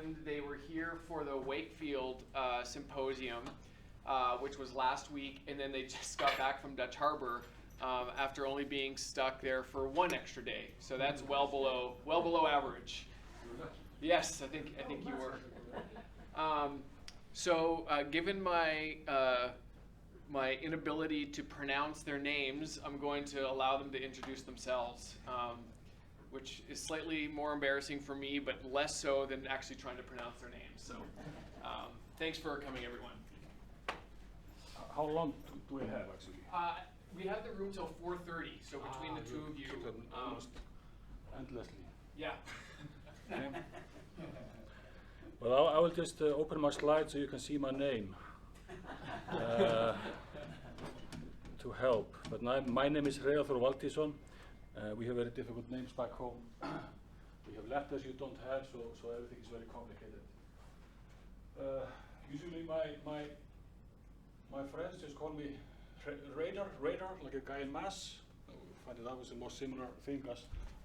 Iceland. They were here for the Wakefield Symposium, which was last week, and then they just got back from Dutch Harbor after only being stuck there for one extra day. So that's well below average. Yes, I think you were. Given my my inability to pronounce their names, I'm going to allow them to introduce themselves, which is slightly more embarrassing for me, but less so than actually trying to pronounce their names. So thanks for coming, everyone. How long do we have, actually? We have the room till 4:30, so between the two of you. Almost endlessly. Yeah. Well, I will just open my slide so you can see my name to help. But my name is Hreiðar Þór Valtýsson. We have very difficult names back home. We have letters you don't have, so everything is very complicated. Usually my friends just call me Hreiðar, like a guy in mass. I find that was a more similar thing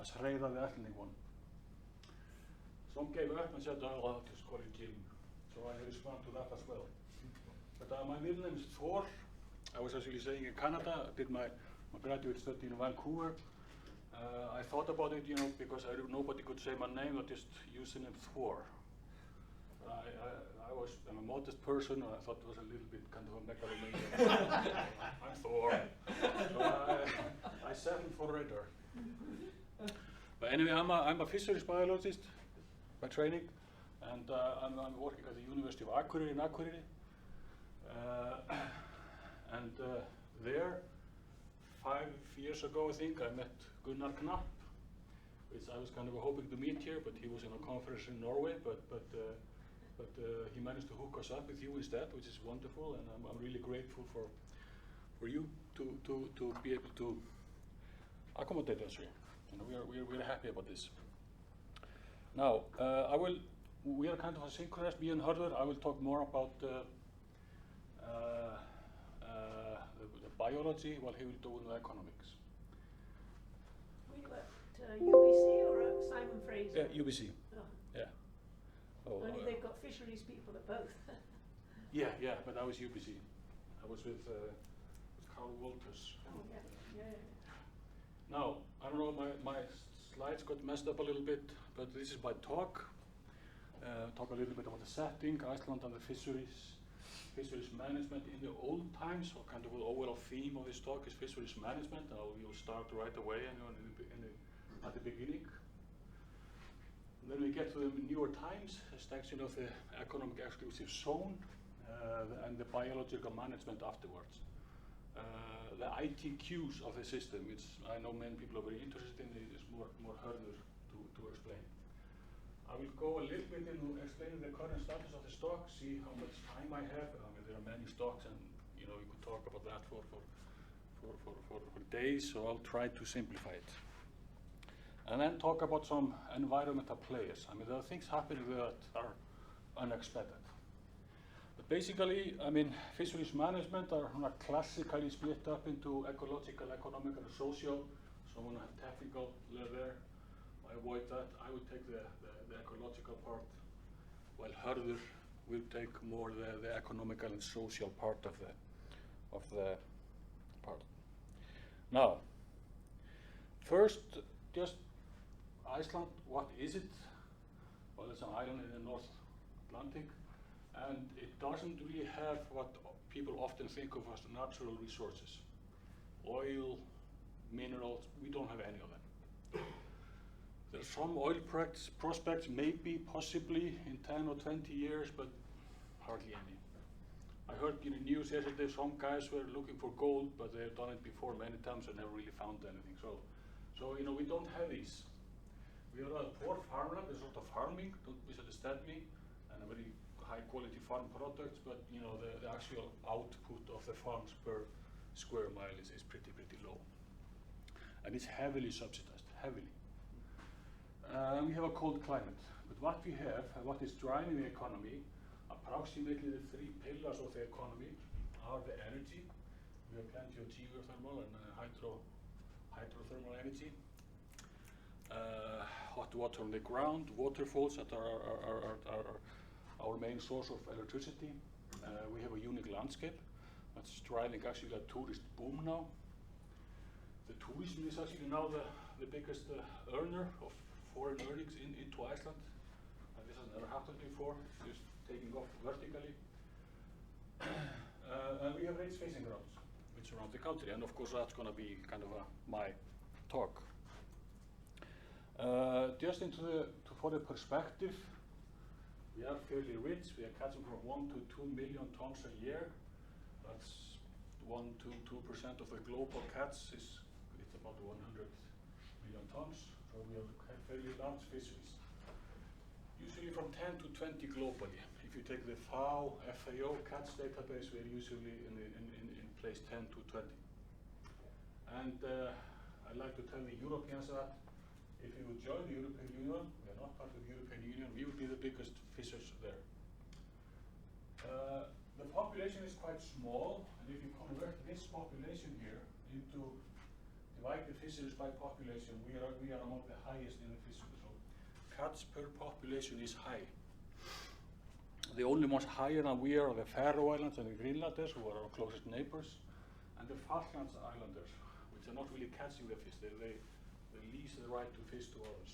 as Hreiðar, the Icelandic one. Some gave up and said, oh, I'll just call it Jim. So I respond to that as well. But my middle name is Thor. I was actually saying in Canada, I did my graduate study in Vancouver. I thought about it, because nobody could say my name, I just used the name Thor. I'm a modest person, I thought it was a little bit kind of a megalomaniac. I'm Thor. So I settled for Hreiðar. But anyway, I'm a fisheries biologist by training, and I'm working at the University of Akureyri in Akureyri. There, 5 years ago, I think, I met Gunnar Knapp, which I was kind of hoping to meet here, but he was in a conference in Norway, but he managed to hook us up with you instead, which is wonderful, and I'm really grateful for you to be able to accommodate us here. We're happy about this. Now, we are kind of asynchronous, me and Hörður. I will talk more about the biology, while he will do the economics. Were you at UBC or at Simon Fraser? Yeah, UBC. Oh. Yeah. Oh, Only they've got fisheries people at both. yeah, but I was UBC. I was with Carl Walters. Oh, yeah. Now, I don't know, my slides got messed up a little bit, but this is my talk. Talk a little bit about the setting, Iceland and the fisheries management in the old times. So kind of the overall theme of this talk is fisheries management, and we'll start right away at the beginning. And then we get to the newer times, extension of the economic exclusive zone, and the biological management afterwards. The ITQs of the system, which I know many people are very interested in, is more Hörður to explain. I will go a little bit into explaining the current status of the stock, see how much time I have. I mean, there are many stocks, and we could talk about that for days, so I'll try to simplify it. And then talk about some environmental players. I mean, there are things happening that are unexpected. But basically, I mean, fisheries management are classically split up into ecological, economic, and social. So I'm going to have technical there. I avoid that. I would take the ecological part, while Hörður will take more the economical and social part of the part. Now, first, just Iceland, what is it? Well, it's an island in the North Atlantic, and it doesn't really have what people often think of as natural resources. Oil, minerals, we don't have any of them. There's some oil prospects, maybe, possibly, in 10 or 20 years, but hardly any. I heard in the news yesterday some guys were looking for gold, but they have done it before many times and never really found anything. So we don't have these. We are a poor farmland, a sort of farming, don't misunderstand me, and a very high quality farm products, but the actual output of the farms per square mile is pretty low. And it's heavily subsidized, heavily. We have a cold climate, but what we have, what is driving the economy, approximately the 3 pillars of the economy are the energy. We have plenty of geothermal and hydrothermal energy. Hot water on the ground, waterfalls that are our main source of electricity. We have a unique landscape that's driving actually a tourist boom now. The tourism is actually now the biggest earner of foreign earnings into Iceland. And this has never happened before. It's just taking off vertically. And we have rich fishing grounds which surround the country, and of course that's going to be kind of my talk. Just for the perspective, we are fairly rich. We are catching from 1 to 2 million tons a year. That's 1 to 2% of the global catch. It's about 100 million tons. So we have fairly large fisheries. Usually from 10 to 20 globally. If you take the FAO catch database, we're usually in place 10 to 20. And I'd like to tell the Europeans that if we would join the European Union, we are not part of the European Union, we would be the biggest fishers there. The population is quite small, and if you convert this population here into, divide the fisheries by population, we are among the highest in the fisheries. So catch per population is high. The only ones higher than we are the Faroe Islands and the Greenlanders, who are our closest neighbors, and the Falklands Islanders, which are not really catching the fish. They lease the right to fish to others.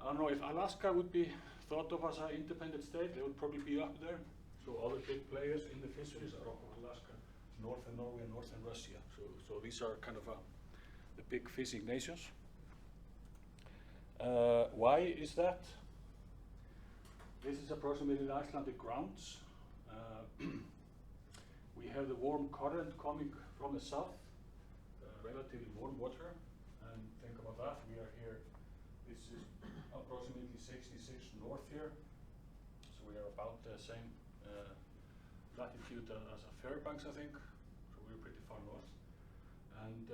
I don't know, if Alaska would be thought of as an independent state, they would probably be up there. So other big players in the fisheries are off of Alaska, northern Norway and northern Russia. So these are kind of the big fishing nations. Why is that? This is approximately the Icelandic grounds. We have the warm current coming from the south, relatively warm water. And think about that, we are here, this is approximately 66 north here. So we are about the same latitude as Fairbanks, I think. So we're pretty far north. And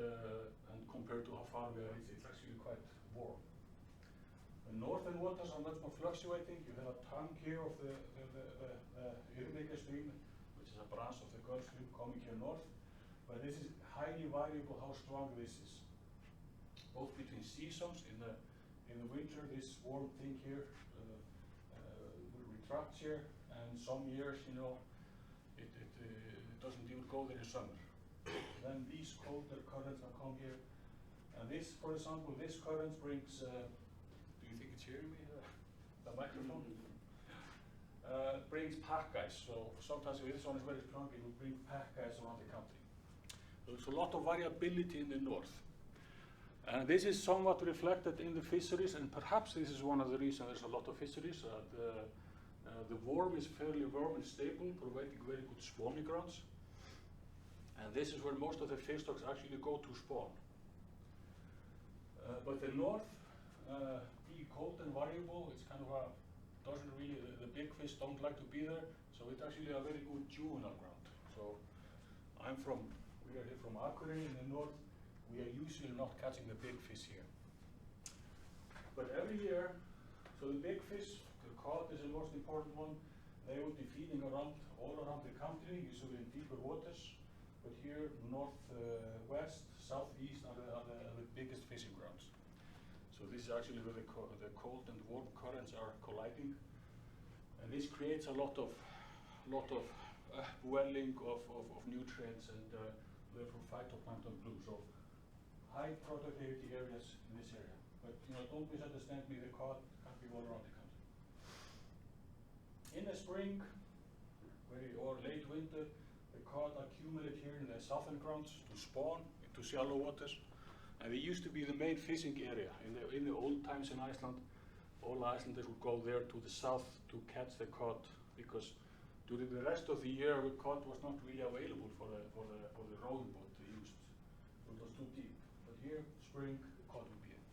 compared to how far we are, it's actually quite warm. The northern waters are much more fluctuating. You have a tongue here of the Irrigation stream, which is a branch of the Gulf Stream coming here north. But this is highly variable how strong this is. Both between seasons, in the winter, this warm thing here will retract here, and some years, you know, it doesn't even go there in summer. Then these colder currents will come here, and this, for example, this current brings. Do you think it's hearing me? The microphone? Brings pack ice. So sometimes if this one is very strong, it will bring pack ice around the country. So there's a lot of variability in the north. And this is somewhat reflected in the fisheries, and perhaps this is one of the reasons there's a lot of fisheries. The worm is fairly warm and stable, providing very good spawning grounds. And this is where most of the fish stocks actually go to spawn. But the north, being cold and variable, it's kind of doesn't really, the big fish don't like to be there, so it's actually a very good juvenile ground. So we are here from Akureyri in the north. We are usually not catching the big fish here. But every year, so the big fish, the cod is the most important one, they would be feeding all around the country, usually in deeper waters. But here, northwest, southeast are the biggest fishing grounds. So this is actually where the cold and warm currents are colliding, and this creates a lot of welling of nutrients and therefore phytoplankton bloom. So high productivity areas in this area. But you know, don't misunderstand me. The cod can't be all around the country. In the spring, or late winter, the cod accumulate here in the southern grounds to spawn into shallow waters. And they used to be the main fishing area. In the old times in Iceland, all Icelanders would go there to the south to catch the cod, because during the rest of the year, the cod was not really available for the rowing boat they used. It was too deep. But here, spring, the cod would be in.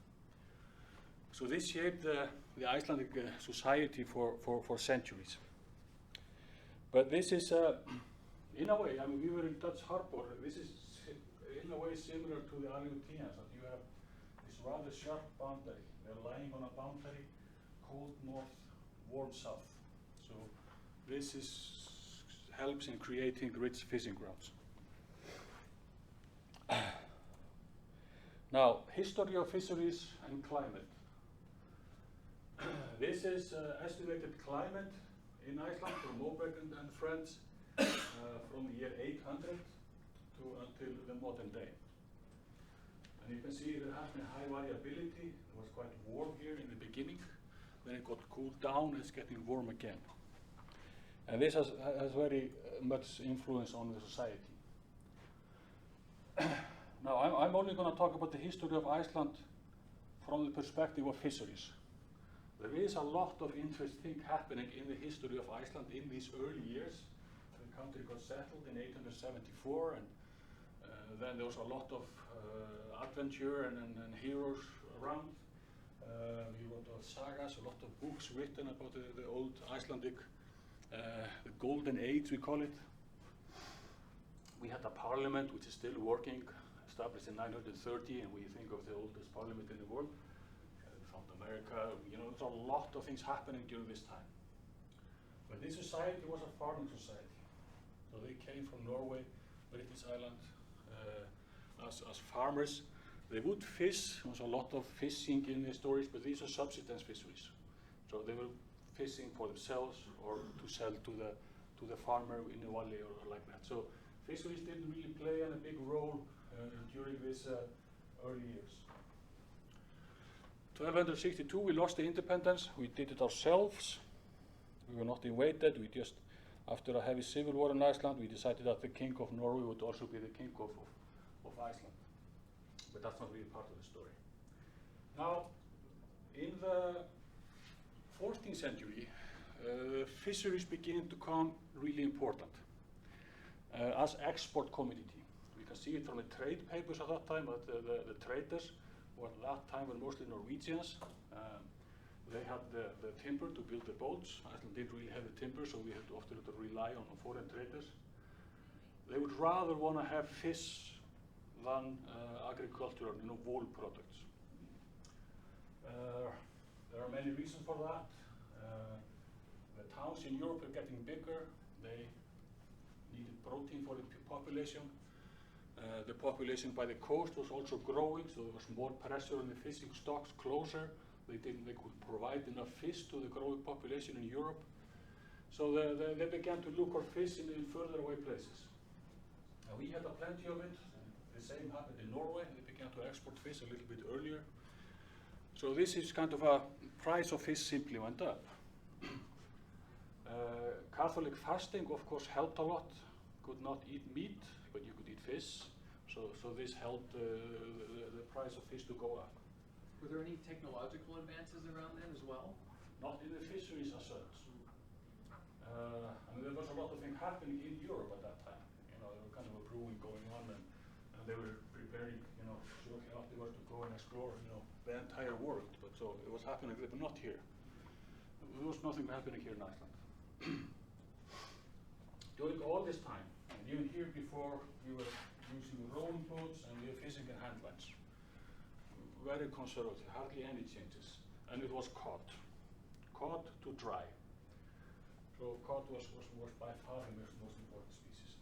So this shaped the Icelandic society for centuries. But this is, in a way, I mean, we were in Dutch harbor. This is in a way similar to the Aleutians, that you have this rather sharp boundary. They're lying on a boundary, cold north, warm south. So this helps in creating rich fishing grounds. Now, history of fisheries and climate. This is estimated climate in Iceland from Moberg and friends from the year 800 to until the modern day. And you can see there has been high variability. It was quite warm here in the beginning. Then it got cooled down, it's getting warm again. And this has very much influence on the society. Now, I'm only going to talk about the history of Iceland from the perspective of fisheries. There is a lot of interesting happening in the history of Iceland in these early years. The country got settled in 874, and then there was a lot of adventure and heroes around. We wrote a lot of sagas, a lot of books written about the old Icelandic, the golden age we call it. We had a parliament which is still working, established in 930, and we think of the oldest parliament in the world. We found America, you know, there's a lot of things happening during this time. But this society was a farming society. So they came from Norway, British Island, as farmers. They would fish, there was a lot of fishing in the stories, but these are subsistence fisheries. So they were fishing for themselves or to sell to the farmer in the valley or like that. So fisheries didn't really play a big role during these early years. 1262 we lost the independence. We did it ourselves. We were not invaded. We just, after a heavy civil war in Iceland, we decided that the king of Norway would also be the king of Iceland. But that's not really part of the story. Now, in the 14th century, fisheries began to become really important as export commodity. We can see it from the trade papers at that time, but the traders who at that time were mostly Norwegians. They had the timber to build the boats. Iceland didn't really have the timber, so we had to often rely on foreign traders. They would rather want to have fish than agricultural, wool products. There are many reasons for that. The towns in Europe are getting bigger. They needed protein for the population. The population by the coast was also growing, so there was more pressure on the fishing stocks closer. They could provide enough fish to the growing population in Europe. So they began to look for fish in further away places. And we had plenty of it. The same happened in Norway. They began to export fish a little bit earlier. So this is kind of a price of fish simply went up. Catholic fasting, of course, helped a lot. Could not eat meat, but you could eat fish. So this helped the price of fish to go up. Were there any technological advances around then as well? Not in the fisheries as such. I mean, there was a lot of things happening in Europe at that time. You know, there was kind of a brewing going on, and they were preparing, shortly afterwards to go and explore, the entire world. But so it was happening, but not here. There was nothing happening here in Iceland. During all this time, and even here before, we were using rowing boats and we were fishing in hand lines. Very conservative, hardly any changes. And it was caught to dry. So cod was by far the most important species.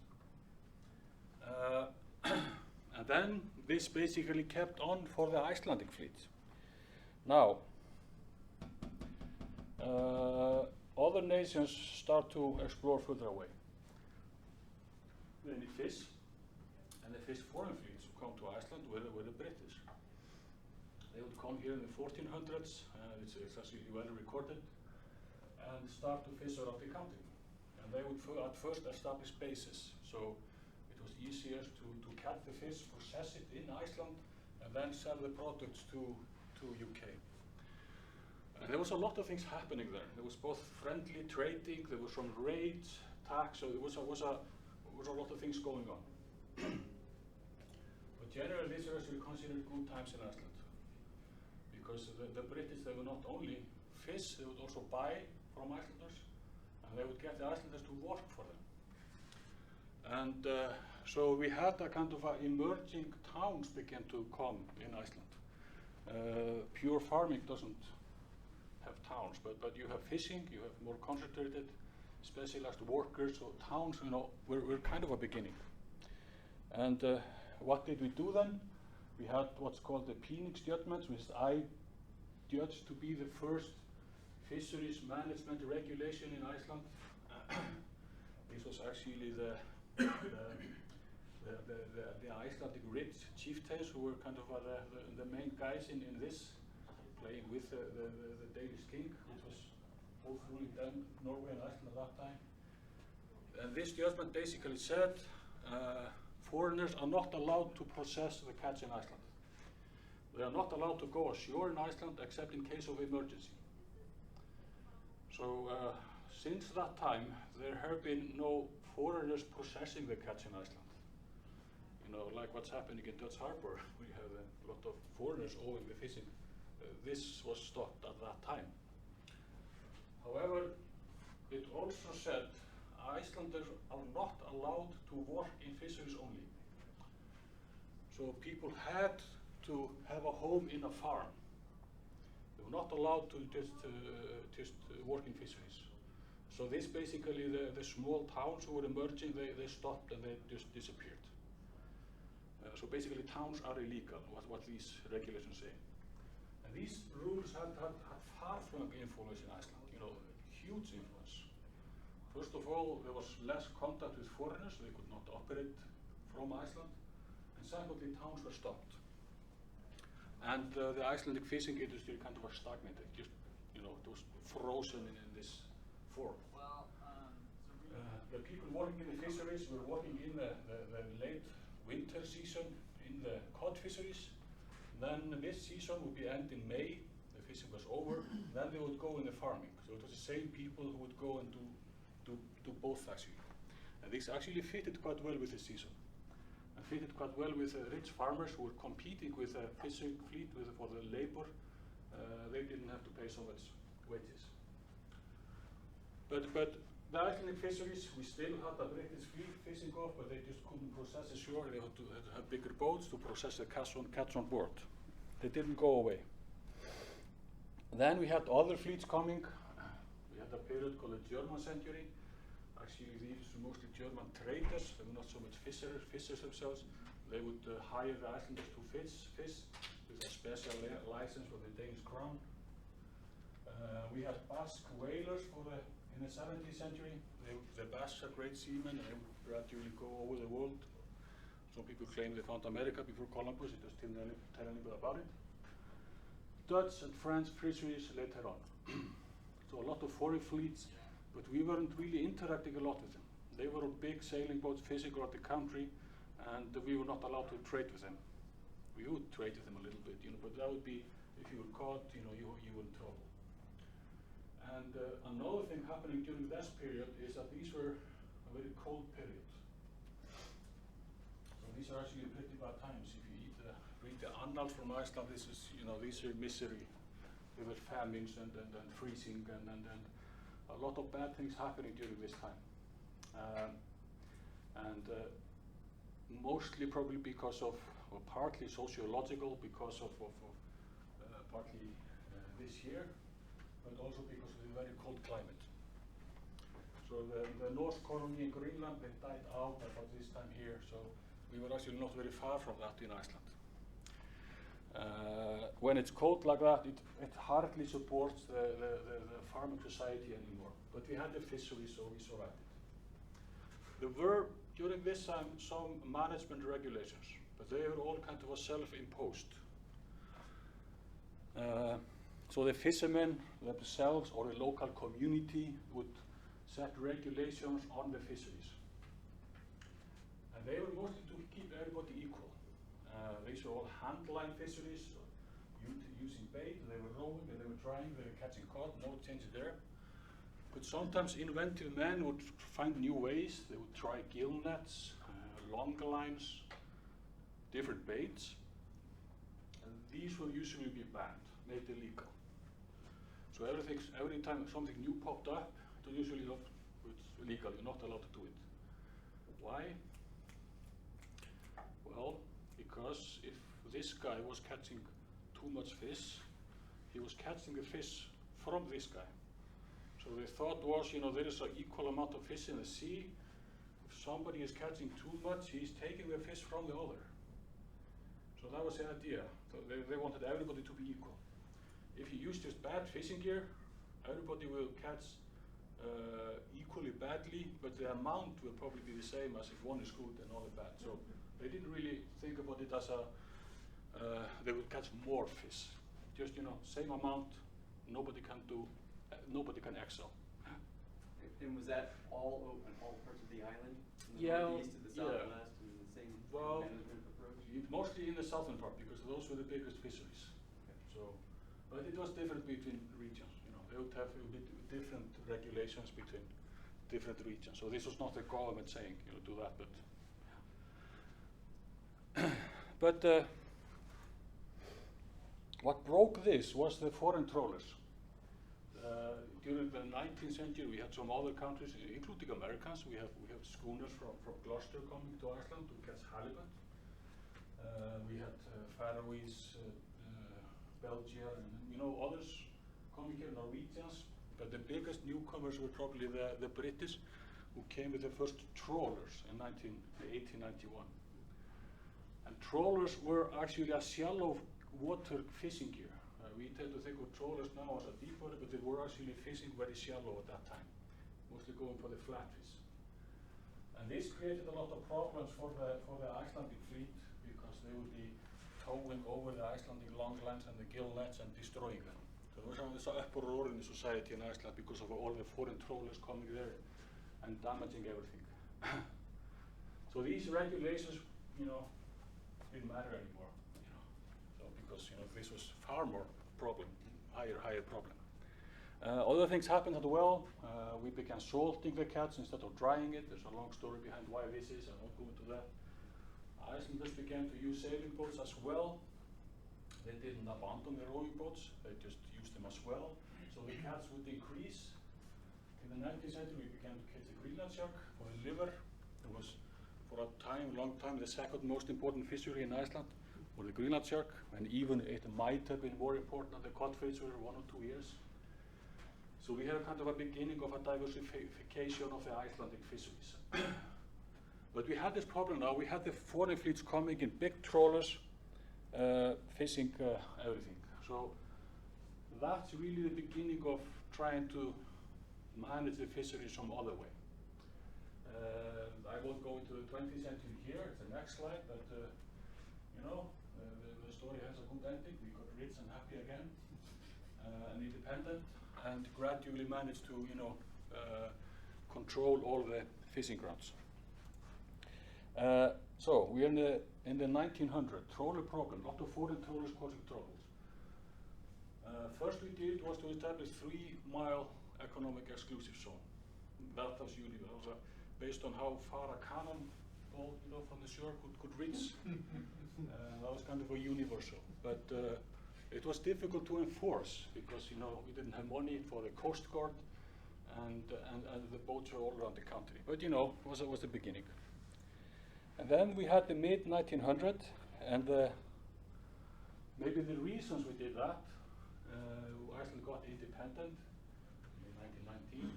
And then this basically kept on for the Icelandic fleet. Now, other nations start to explore further away. They need fish, and the fish foreign fleets who come to Iceland were the British. They would come here in the 1400s, it's actually well recorded, and start to fish around the country. And they would at first establish bases. So it was easier to catch the fish, process it in Iceland, and then sell the products to UK. There was a lot of things happening there. There was both friendly trading, there was some raids, tax, so there was a lot of things going on. But generally these are actually considered good times in Iceland. Because the British, they would not only fish, they would also buy from Icelanders, and they would get the Icelanders to work for them. And so we had a kind of emerging towns began to come in Iceland. Pure farming doesn't have towns, but you have fishing, you have more concentrated, specialized workers, so towns, were kind of a beginning. And what did we do then? We had what's called the Phoenix judgments, which I judged to be the first fisheries management regulation in Iceland. This was actually the Icelandic rich chieftains who were kind of the main guys in this, playing with the Danish king, which was both ruling Norway and Iceland at that time. And this judgment basically said foreigners are not allowed to process the catch in Iceland. They are not allowed to go ashore in Iceland except in case of emergency. So since that time, there have been no foreigners processing the catch in Iceland. You know, like what's happening in Dutch Harbor, we have a lot of foreigners owing the fishing. This was stopped at that time. However, it also said Icelanders are not allowed to work in fisheries only. So people had to have a home in a farm. They were not allowed to just work in fisheries. So this basically, the small towns who were emerging, they stopped and they just disappeared. So basically towns are illegal, what these regulations say. And these rules had far-flung influence in Iceland, you know, huge influence. First of all, there was less contact with foreigners, so they could not operate from Iceland. And secondly, towns were stopped. And the Icelandic fishing industry kind of was stagnated, just, you know, it was frozen in this form. The people working in the fisheries were working in the late winter season in the cod fisheries. Then this season would be end in May, the fishing was over, then they would go in the farming. So it was the same people who would go and do both actually. And this actually fitted quite well with the season. And fitted quite well with rich farmers who were competing with the fishing fleet for the labor. They didn't have to pay so much wages. But the Icelandic fisheries, we still had a British fleet fishing off, but they just couldn't process the shore. They had to have bigger boats to process the catch on board. They didn't go away. Then we had other fleets coming. We had a period called the German century. Actually, these were mostly German traders. They were not so much fishers themselves. They would hire the Icelanders to fish with a special license for the Danish crown. We had Basque whalers in the 17th century. The Basques are great seamen, and they would gradually go over the world. Some people claim they found America before Columbus. It just didn't tell anybody about it. Dutch and French fisheries later on. So a lot of foreign fleets, but we weren't really interacting a lot with them. They were on big sailing boats fishing around the country, and we were not allowed to trade with them. We would trade with them a little bit, you know, but that would be, if you were caught, you know, you were in trouble. And another thing happening during this period is that these were a very cold period. So these are actually pretty bad times. If you read the annals from Iceland, this is, you know, these are misery. There were famines and freezing and a lot of bad things happening during this time. Mostly probably because of, or partly sociological, because of partly this year, but also because of the very cold climate. So the North colony in Greenland, they died out about this time here, so we were actually not very far from that in Iceland. When it's cold like that, it hardly supports the farming society anymore. But we had the fishery, so we survived it. There were, during this time, some management regulations, but they were all kind of self-imposed. So the fishermen themselves or the local community would set regulations on the fisheries. And they were mostly to keep everybody equal. These were all hand-line fisheries, so using bait, they were rowing, they were trying, they were catching cod, no change there. But sometimes inventive men would find new ways. They would try gill nets, longer lines, different baits. And these will usually be banned, made illegal. So every time something new popped up, it was usually not, it's illegal, you're not allowed to do it. Why? Well, because if this guy was catching too much fish, he was catching the fish from this guy. So the thought was, you know, there is an equal amount of fish in the sea. If somebody is catching too much, he's taking the fish from the other. So that was the idea. So they wanted everybody to be equal. If you use just bad fishing gear, everybody will catch equally badly, but the amount will probably be the same as if one is good and other bad. So they didn't really think about it as a, they will catch more fish. Just, same amount, nobody can do, nobody can excel. And was that all open, all parts of the island? From the Yeah, northeast to the southwest, and the same Well, management approach? Mostly in the southern part, because those were the biggest fisheries. So, but it was different between regions. They would have a bit different regulations between different regions. So this was not the government saying, do that, but what broke this was the foreign trawlers. During the 19th century, we had some other countries, including Americans. We have schooners from Gloucester coming to Iceland to catch halibut. We had Faroese, Belgium, and others coming here, Norwegians. But the biggest newcomers were probably the British, who came with the first trawlers in 1891. And trawlers were actually a shallow water fishing gear. We tend to think of trawlers now as a deep water, but they were actually fishing very shallow at that time, mostly going for the flatfish. And this created a lot of problems for the Icelandic fleet, because they would be towing over the Icelandic longlines and the gill nets and destroying them. So there was an uproar in the society in Iceland because of all the foreign trawlers coming there and damaging everything. So these regulations, didn't matter anymore, So because this was far more problem, higher problem. Other things happened as well. We began salting the catch instead of drying it. There's a long story behind why this is. I won't go into that. Icelanders began to use sailing boats as well. They didn't abandon their rowing boats. They just used them as well. So the catch would increase. In the 19th century, we began to catch the Greenland shark for the liver. It was, for a long time, the second most important fishery in Iceland, or the Greenland shark, and even it might have been more important than the codfish for 1 or 2 years. So we have kind of a beginning of a diversification of the Icelandic fisheries. But we had this problem now. We had the foreign fleets coming in big trawlers, fishing everything. So that's really the beginning of trying to manage the fisheries some other way. I won't go into the 20th century here. It's the next slide, but the story has a good ending. We got rich and happy again, and independent, and gradually managed to, control all the fishing grounds. So we're in the 1900s, trawler problem, lot of foreign trawlers causing troubles. First we did was to establish 3-mile economic exclusive zone. That was universal, based on how far a cannonball, from the shore could reach. That was kind of a universal, but it was difficult to enforce because we didn't have money for the Coast Guard, and the boats were all around the country. But it was the beginning. And then we had the mid-1900s, and maybe the reasons we did that, Iceland got independent in 1919,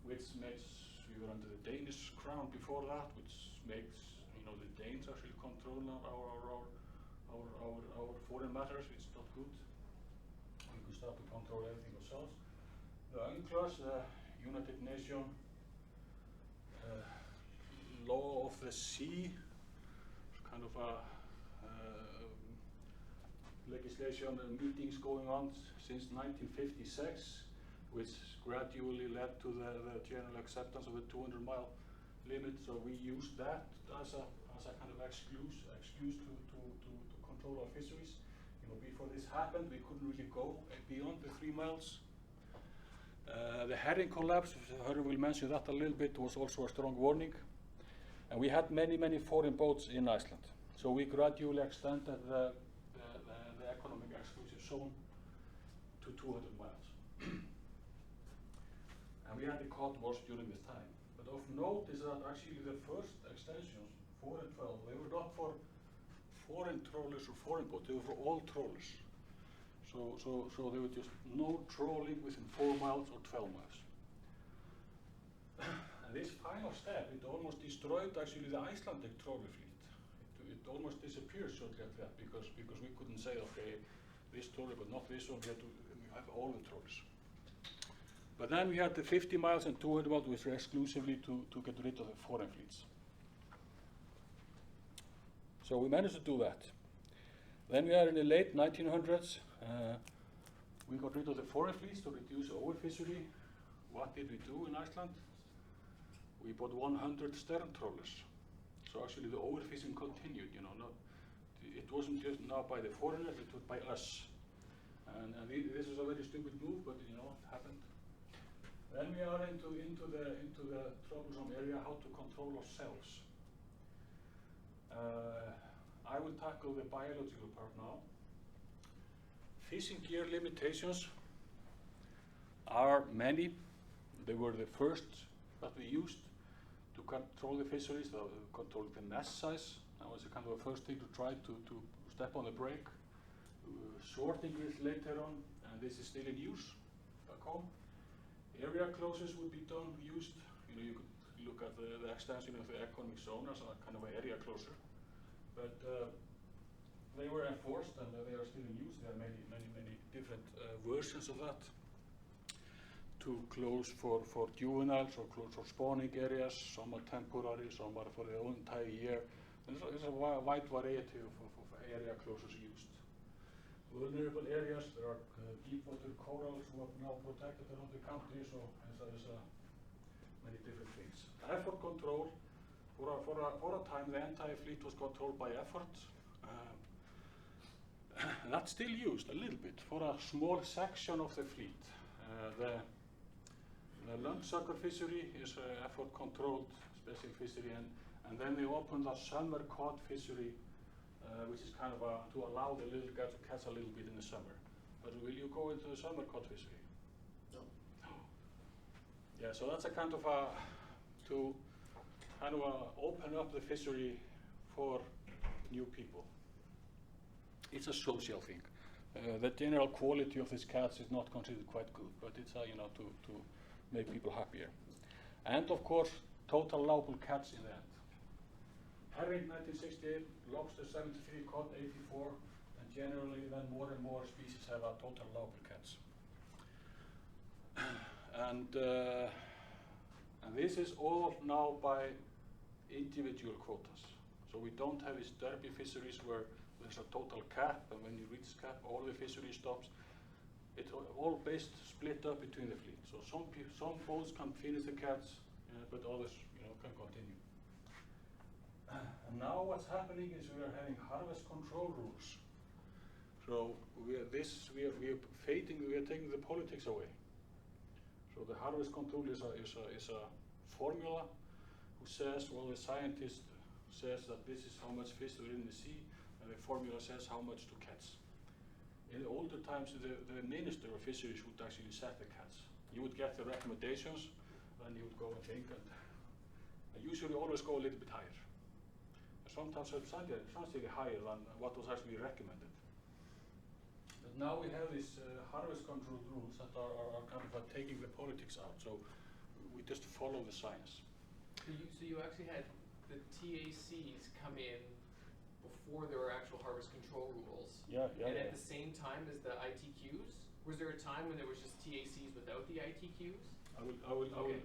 which makes, we were under the Danish crown before that, which makes the Danes actually control our foreign matters. It's not good. We could start to control everything ourselves. The UNCLOS, the United Nations law of the sea, kind of a legislation and meetings going on since 1956, which gradually led to the general acceptance of the 200-mile limit. So we used that as a kind of excuse to control our fisheries. Before this happened, we couldn't really go beyond the 3 miles. The herring collapse, Hörður will mention that a little bit, was also a strong warning. And we had many foreign boats in Iceland. So we gradually extended the economic exclusive zone to 200 miles. And we had the cod wars during this time. But of note is that actually the first extensions, 4 and 12, they were not for foreign trawlers or foreign boats, they were for all trawlers. So there was just no trawling within 4 miles or 12 miles. And this final step, it almost destroyed actually the Icelandic trawler fleet. It almost disappeared shortly after that because we couldn't say, okay, this trawler, but not this one. We have all the trawlers. But then we had the 50 miles and 200 miles, which were exclusively to get rid of the foreign fleets. So we managed to do that. Then we are in the late 1900s. We got rid of the foreign fleets to reduce overfishery. What did we do in Iceland? We bought 100 stern trawlers. So actually the overfishing continued, you know. It wasn't just now by the foreigners, it was by us. And this is a very stupid move, but you know, it happened. Then we are into the troublesome area, how to control ourselves. I will tackle the biological part now. Fishing gear limitations are many. They were the first that we used to control the fisheries, control the nest size. That was a kind of a first thing to try to step on the brake. Sorting is later on, and this is still in use back home. Area closures would be used. You know, you could look at the extension of the economic zone as a kind of an area closure. But they were enforced and they are still in use. There are many different versions of that. To close for juveniles or close for spawning areas. Some are temporary, some are for the entire year. There's a wide variety of area closures used. Vulnerable areas, there are deep water corals who are now protected around the country, so there's many different things. Effort control, for a time the entire fleet was controlled by effort. And that's still used a little bit for a small section of the fleet. The lumpsucker fishery is effort controlled special fishery, and then they opened a summer cod fishery, which is kind of to allow the little guys to catch a little bit in the summer. But will you go into the summer cod fishery? No. Yeah, so that's a kind of to open up the fishery for new people. It's a social thing. The general quality of these cats is not considered quite good, but it's to make people happier. And of course, total allowable catch in the end. Herring 1968, lobster 73, cod 84, and generally then more and more species have a total allowable catch. And this is all now by individual quotas. So we don't have these derby fisheries where there's a total cap, and when you reach cap, all the fishery stops. It's all split up between the fleet. So some boats can finish the catch, but others can continue. And now what's happening is we are having harvest control rules. So we are taking the politics away. So the harvest control is a formula who says, well, the scientist says that this is how much fish there is in the sea, and the formula says how much to catch. In the older times, the Minister of Fisheries would actually set the catch. You would get the recommendations, and you would go and think, and usually always go a little bit higher. Sometimes substantially higher than what was actually recommended. But now we have these harvest control rules that are kind of taking the politics out, so we just follow the science. So you actually had the TACs come in before there were actual harvest control rules. Yeah. And at the same time as the ITQs? Was there a time when there was just TACs without the ITQs? I will Okay.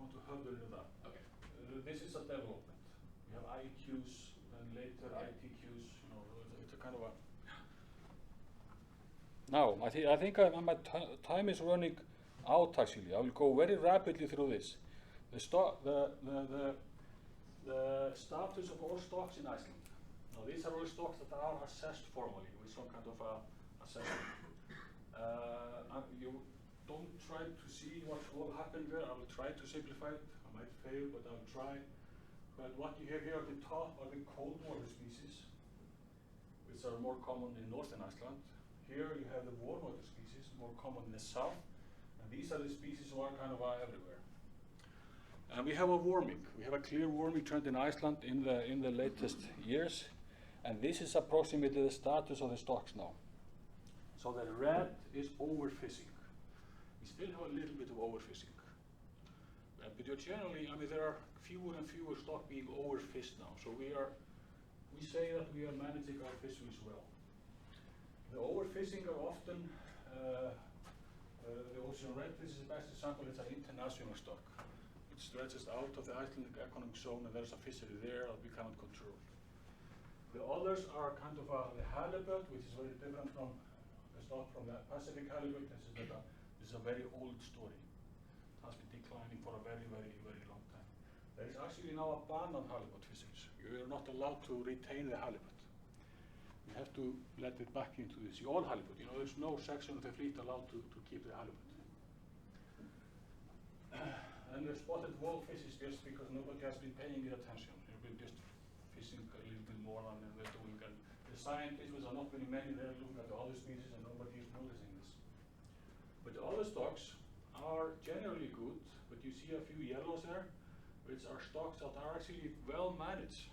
want to Hörður into that. Okay. This is a development. We have IQs and later ITQs. It's a kind of a. Now I think my time is running out. Actually, I will go very rapidly through this. The status of all stocks in Iceland. Now these are all stocks that are assessed formally with some kind of assessment. You don't try to see what all happened there. I will try to simplify it. I might fail, but I will try. But what you have here at the top are the cold water species, which are more common in northern Iceland. Here you have the warm water species, more common in the south. And these are the species who are kind of everywhere. And we have a warming. We have a clear warming trend in Iceland in the latest years. And this is approximately the status of the stocks now. So the red is overfishing. We still have a little bit of overfishing. But generally, there are fewer and fewer stocks being overfished now. So we say that we are managing our fisheries well. The overfishing are often the ocean red. This is the best example. It's an international stock. It stretches out of the Icelandic economic zone, and there's a fishery there that we cannot control. The others are kind of the halibut, which is very different from the stock from the Pacific halibut. This is a very old story. It has been declining for a very, very, very long time. There is actually now a ban on halibut fisheries. You are not allowed to retain the halibut. You have to let it back into the sea. All halibut, there's no section of the fleet allowed to keep the halibut. And the spotted wall fishes just because nobody has been paying it attention. They've been just fishing a little bit more than they're doing. And the scientists, which are not very many, they're looking at the other species and nobody is noticing this. But the other stocks are generally good, but you see a few yellows there, which are stocks that are actually well managed.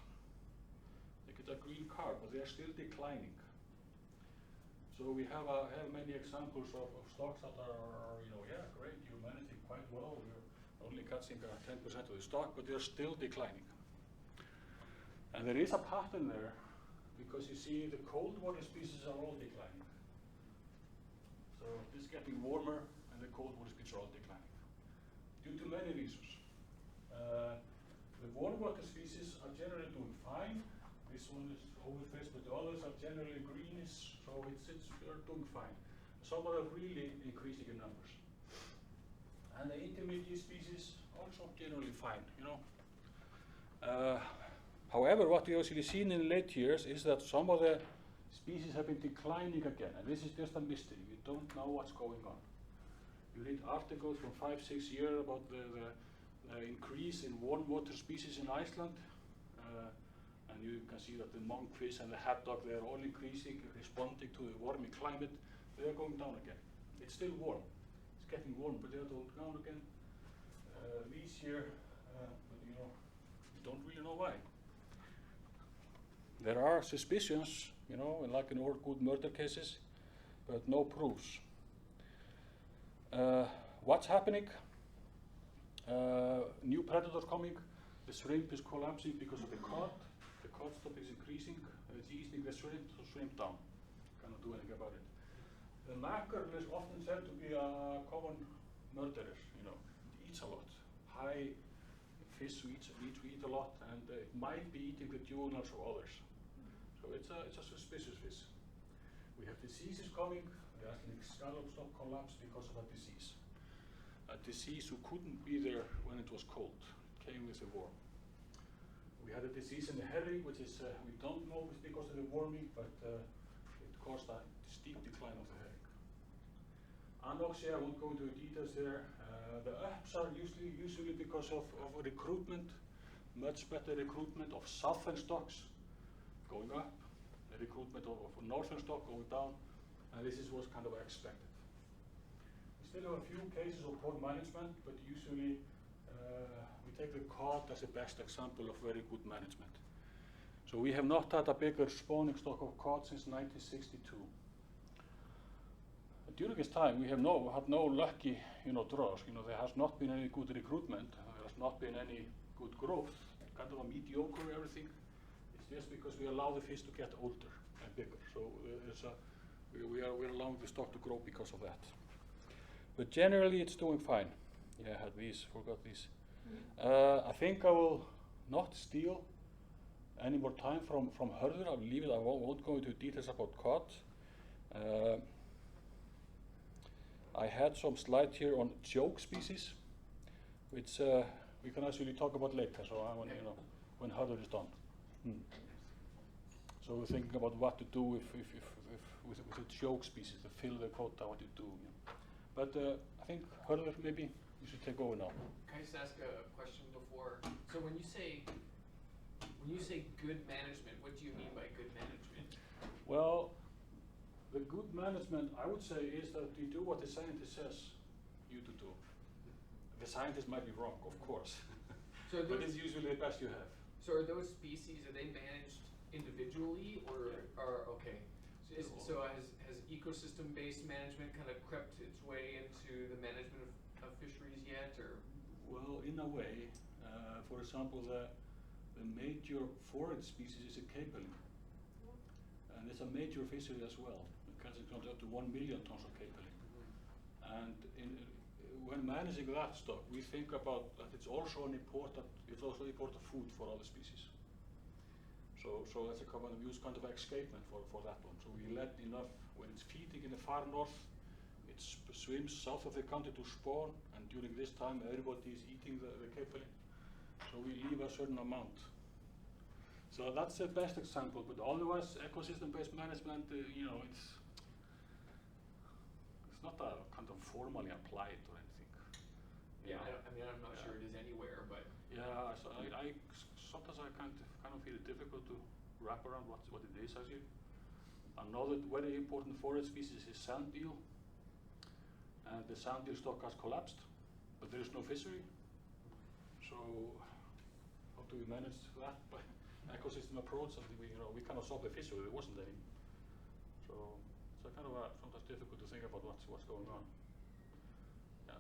They get a green card, but they are still declining. So we have many examples of stocks that are, yeah, great, you're managing quite well. We're only catching 10% of the stock, but they're still declining. And there is a pattern there, because you see the cold water species are all declining. So it's getting warmer, and the cold water species are all declining, due to many reasons. The warm water species are generally doing fine. This one is overfished, but the others are generally greenish, so they're doing fine. Some are really increasing in numbers. And the intermediate species also generally fine, However, what we actually seen in late years is that some of the species have been declining again, and this is just a mystery. We don't know what's going on. You read articles from 5-6 years about the increase in warm water species in Iceland, and you can see that the monkfish and the haddock, they are all increasing, responding to the warming climate. They are going down again. It's still warm. It's getting warm, but they are going down again this year, but we don't really know why. There are suspicions, like in all good murder cases, but no proofs. What's happening? New predators coming. The shrimp is collapsing because of the cod. The cod stock is increasing, and it's eating the shrimp, so shrimp down. Cannot do anything about it. The mackerel is often said to be a common murderer. It eats a lot. High fish which eat a lot, and it might be eating the juveniles or others. So it's a suspicious fish. We have diseases coming. The Icelandic scallop stock collapsed because of a disease. A disease who couldn't be there when it was cold. It came with the warm. We had a disease in the herring, which is, we don't know if it's because of the warming, but it caused a steep decline of the herring. Anoxia, I won't go into the details there. The ups are usually because of recruitment, much better recruitment of southern stocks going up, the recruitment of northern stock going down, and this was kind of expected. We still have a few cases of poor management, but usually we take the cod as the best example of very good management. So we have not had a bigger spawning stock of cod since 1962. During this time, we have had no lucky, draws. There has not been any good recruitment. There has not been any good growth. Kind of a mediocre everything. It's just because we allow the fish to get older and bigger. So we're allowing the stock to grow because of that. But generally, it's doing fine. Yeah, I had these. Forgot these. I think I will not steal any more time from Hörður. I will leave it. I won't go into details about cod. I had some slides here on joke species, which we can actually talk about later. So when Hörður is done. So we're thinking about what to do with the joke species, to fill the quota, what you do. But I think Hörður, maybe you should take over now. Can I just ask a question before? So when you say good management, what do you mean by good management? Well, the good management, I would say, is that you do what the scientist says you to do. The scientist might be wrong, of course, So but it's usually the best you have. So are those species, are they managed individually, or are okay? So has ecosystem-based management kind of crept its way into the management of fisheries yet, or? Well, in a way, for example, the major forage species is a capeling, and it's a major fishery as well. catching up to 1 million tons of capelin. And when managing that stock, we think about that it's also important food for other species. So that's a common use kind of escapement for that one. So we let enough, when it's feeding in the far north, it swims south of the country to spawn, and during this time everybody is eating the capelin. So we leave a certain amount. So that's the best example, but otherwise ecosystem-based management, it's not a kind of formally applied or anything. Yeah, I'm not sure it is anywhere, but. Yeah, so sometimes I kind of feel it difficult to wrap around what it is actually. Another very important forage species is sand eel, and the sand eel stock has collapsed, but there is no fishery. So how do we manage that by ecosystem approach? I think we cannot solve the fishery. There wasn't any. So it's kind of sometimes difficult to think about what's going on. Yeah.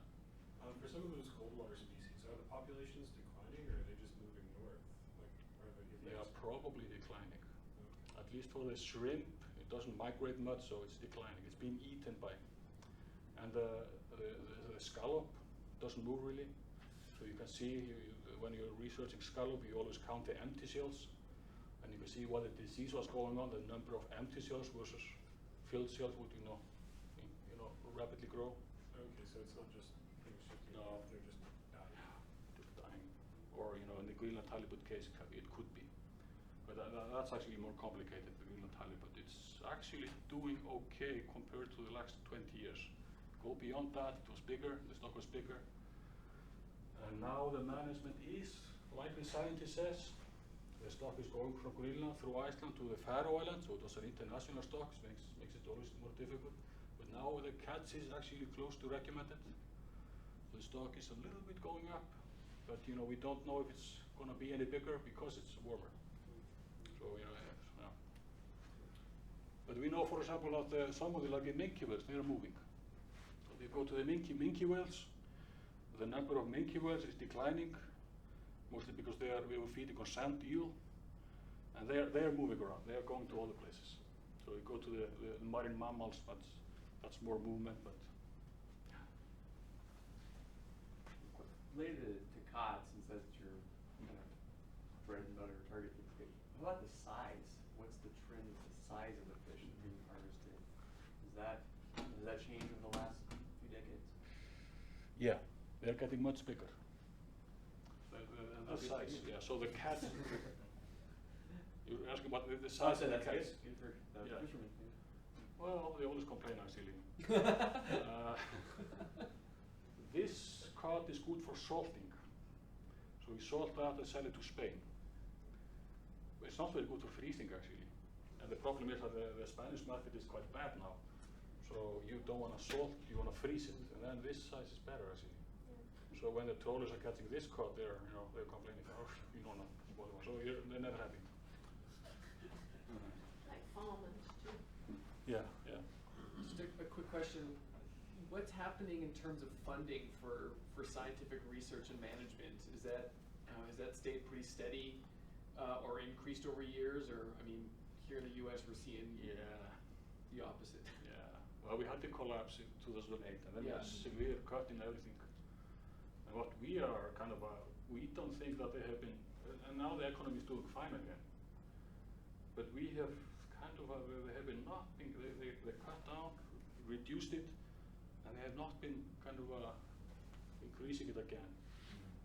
For some of those cold water species, are the populations declining or are they just moving north? They are probably declining. Okay. At least for the shrimp, it doesn't migrate much, so it's declining. It's being eaten by, and the scallop doesn't move really. So you can see when you're researching scallop, you always count the empty shells, and you can see what the disease was going on. The number of empty shells versus filled shells would rapidly grow. Okay, so it's not just things shifting No. off, they're just dying. Just dying. Or in the Greenland halibut case, it could be. But that's actually more complicated, the Greenland halibut. It's actually doing okay compared to the last 20 years. Go beyond that, it was bigger, the stock was bigger. And now the management is, like the scientist says, the stock is going from Greenland through Iceland to the Faroe Islands, so it was an international stock, makes it always more difficult. But now the catch is actually close to recommended. The stock is a little bit going up, but we don't know if it's going to be any bigger because it's warmer. So yeah. But we know, for example, that some of the minke whales, they are moving. So they go to the minke whales. The number of minke whales is declining, mostly because we were feeding on sand eel, and they are moving around. They are going to other places. So we go to the marine mammals, that's more movement, but. Related to cod, since that's your kind of bread and butter target, how about the size? What's the trend with the size of the fish that are being harvested? Has that changed over the last few decades? Yeah, they're getting much bigger. The size, yeah. So the catch. You're asking about the size of the catch. Good for the Yeah. fishermen. Well, they always complain actually. This cod is good for salting. So we salt that and sell it to Spain. It's not very good for freezing actually. And the problem is that the Spanish market is quite bad now. So you don't want to salt, you want to freeze it. And then this size is better actually. So when the trawlers are catching this cod, they're complaining, so they're never happy. Like almonds too. Yeah. Just a quick question. What's happening in terms of funding for scientific research and management? Is that has that stayed pretty steady or increased over years? Or here in the U.S. we're seeing the opposite. Yeah. Well, we had the collapse in 2008, and then a severe cut in everything. And what we are we don't think that they have been, and now the economy is doing fine again. But we have they have been not being, they cut down, reduced it, and they have not been increasing it again.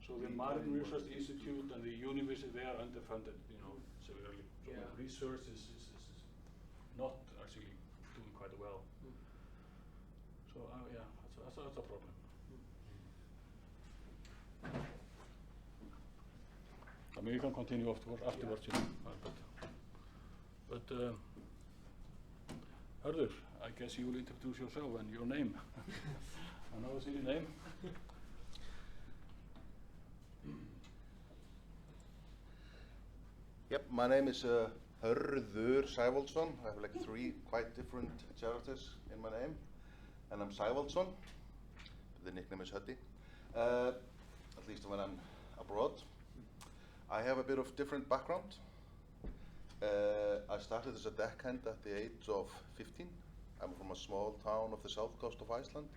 So the Marine Research Institute and the university, they are underfunded, severely. So the research is not actually doing quite well. So that's a problem. We can continue afterwards, but Hörður, I guess you will introduce yourself and your name. Another silly name. Yep, my name is Hörður Sævaldsson. I have like 3 quite different characters in my name, and I'm Sævaldsson. The nickname is Höddi, at least when I'm abroad. I have a bit of different background. I started as a deckhand at the age of 15, I'm from a small town of the south coast of Iceland.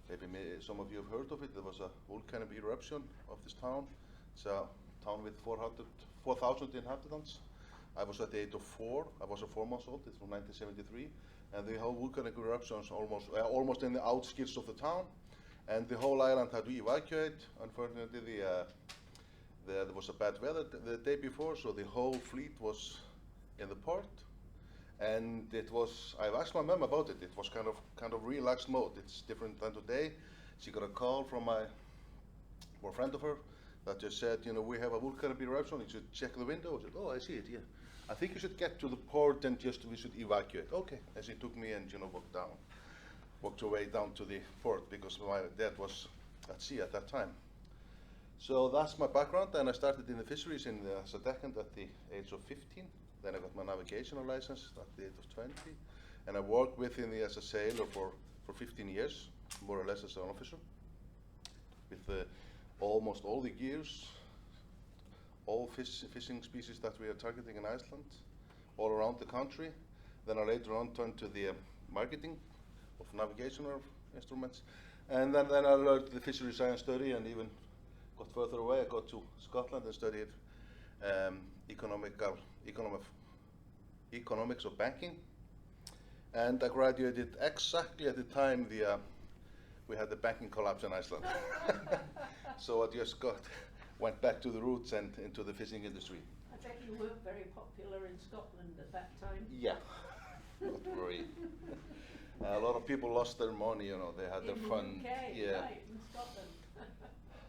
Maybe some of you have heard of it. There was a volcanic eruption of this town. It's a town with 4,000 inhabitants. I was at the age of 4. I was 4 months old. It's from 1973. And the whole volcanic eruptions almost in the outskirts of the town. And the whole island had to evacuate. Unfortunately, there was a bad weather the day before, so the whole fleet was in the port. And it was, I've asked my mom about it. It was kind of relaxed mode. It's different than today. She got a call from a friend of her that just said, you know, we have a volcanic eruption. You should check the window. I said, oh, I see it. Yeah. I think you should get to the port and we should evacuate. Okay. And she took me and walked away down to the port because my dad was at sea at that time. So that's my background, and I started in the fisheries as a deckhand at the age of 15. Then I got my navigational license at the age of 20, and I worked as a sailor for 15 years, more or less as an officer, with almost all the gears, all fishing species that we are targeting in Iceland, all around the country. Then I later on turned to the marketing of navigational instruments, and then I learned the fishery science study, and even got further away. I got to Scotland and studied economics of banking, and I graduated exactly at the time we had the banking collapse in Iceland. So I just went back to the roots and into the fishing industry. I bet you weren't very popular in Scotland at that time. Yeah, not very. A lot of people lost their money, you know, they had their fun. UK, yeah. right, in Scotland.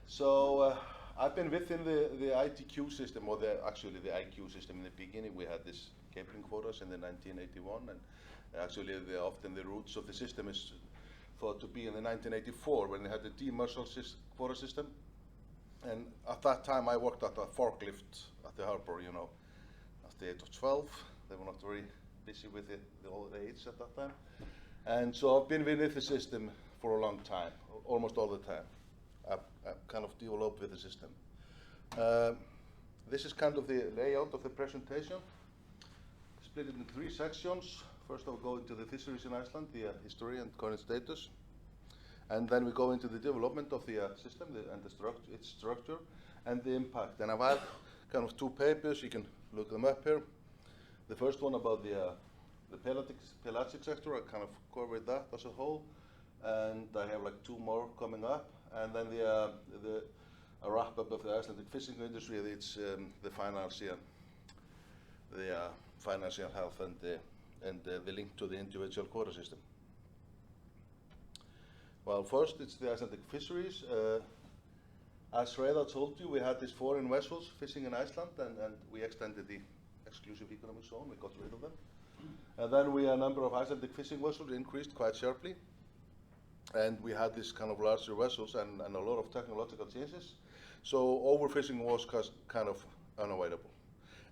So I've been within the ITQ system, or actually the IQ system. In the beginning, we had this capering quotas in the 1981, and actually often the roots of the system is thought to be in the 1984 when they had the demersal quota system. And at that time, I worked at a forklift at the harbor, you know, at the age of 12. They were not very busy with the old age at that time. And so I've been with the system for a long time, almost all the time. I've kind of developed with the system. This is kind of the layout of the presentation. Split it into 3 sections. First I'll go into the fisheries in Iceland, the history and current status. And then we go into the development of the system and its structure and the impact. And I've had kind of 2 papers, you can look them up here. The first one about the pelagic sector, I kind of covered that as a whole. And I have like 2 more coming up. And then a wrap-up of the Icelandic fishing industry. It's the financial health and the link to the individual quota system. Well, first it's the Icelandic fisheries. As Hreiðar told you, we had these foreign vessels fishing in Iceland, and we extended the exclusive economic zone. We got rid of them. And then a number of Icelandic fishing vessels increased quite sharply. And we had these kind of larger vessels and a lot of technological changes. So overfishing was kind of unavoidable.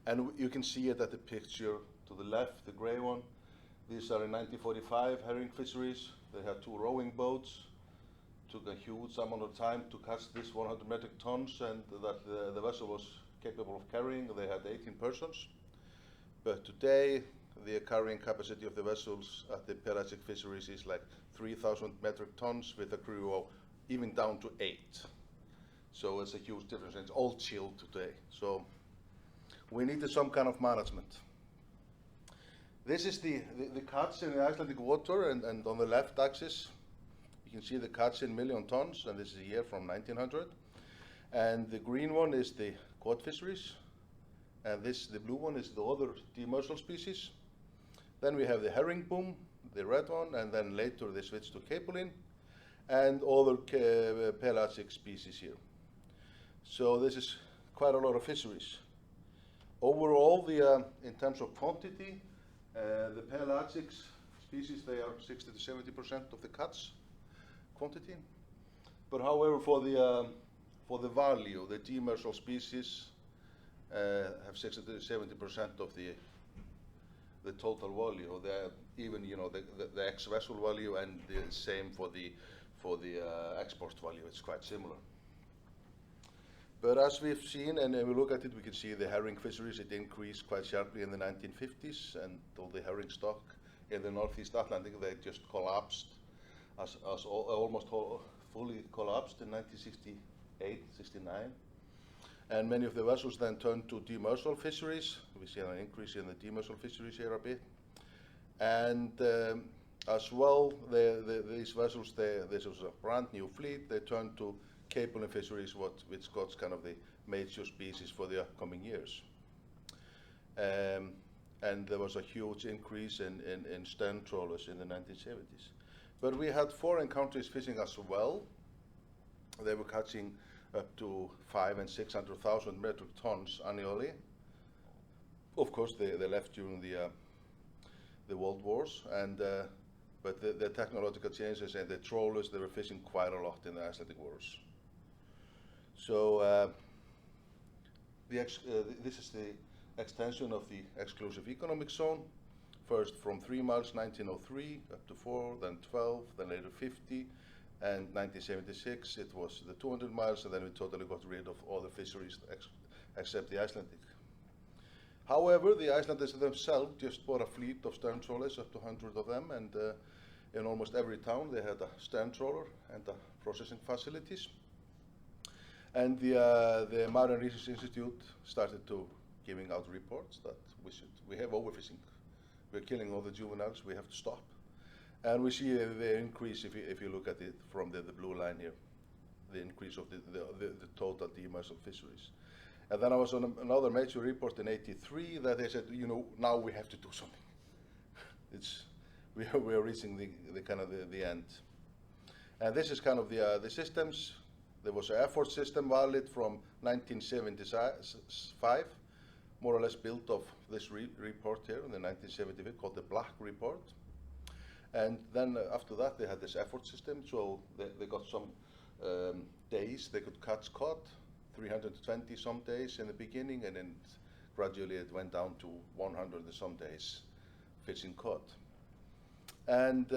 And you can see it at the picture to the left, the gray one. These are in 1945 herring fisheries. They had 2 rowing boats. Took a huge amount of time to catch this 100 metric tons, and that the vessel was capable of carrying. They had 18 persons. But today, the carrying capacity of the vessels at the pelagic fisheries is like 3,000 metric tons with a crew of even down to 8. So it's a huge difference. It's all chilled today. So we needed some kind of management. This is the catch in the Icelandic water, and on the left axis, you can see the catch in million tons, and this is a year from 1900. And the green one is the cod fisheries, and the blue one is the other demersal species. Then we have the herring boom, the red one, and then later they switched to capelin, and other pelagic species here. So this is quite a lot of fisheries. Overall, in terms of quantity, the pelagic species, they are 60 to 70% of the catch quantity. But however, for the value, the demersal species have 60 to 70% of the total value. Even the ex-vessel value, and the same for the export value. It's quite similar. But as we've seen, and we look at it, we can see the herring fisheries, it increased quite sharply in the 1950s, and all the herring stock in the Northeast Atlantic. They just collapsed, almost fully collapsed in 1968, 69. And many of the vessels then turned to demersal fisheries. We see an increase in the demersal fisheries here a bit. And as well, these vessels, this was a brand new fleet. They turned to capelin fisheries, which got kind of the major species for the upcoming years. And there was a huge increase in stern trawlers in the 1970s. But we had foreign countries fishing as well. They were catching up to 500,000 and 600,000 metric tons annually. Of course, they left during the World Wars, and but the technological changes and the trawlers, they were fishing quite a lot in the Icelandic waters. So this is the extension of the exclusive economic zone. First from 3 miles 1903 up to 4, then 12, then later 50, and 1976 it was the 200 miles, and then we totally got rid of all the fisheries except the Icelandic. However, the Icelanders themselves just bought a fleet of stern trawlers, up to 100 of them, and in almost every town they had a stern trawler and processing facilities. And the Marine Research Institute started to giving out reports that we have overfishing. We're killing all the juveniles, we have to stop. And we see the increase if you look at it from the blue line here, the increase of the total demersal fisheries. And then I was on another major report in '83 that they said, now we have to do something. We are reaching the kind of the end. And this is kind of the systems. There was an effort system valid from 1975, more or less built of this report here in the 1975 called the Black Report. And then after that they had this effort system, so they got some days they could catch cod, 320 some days in the beginning, and then gradually it went down to 100 and some days fishing cod. And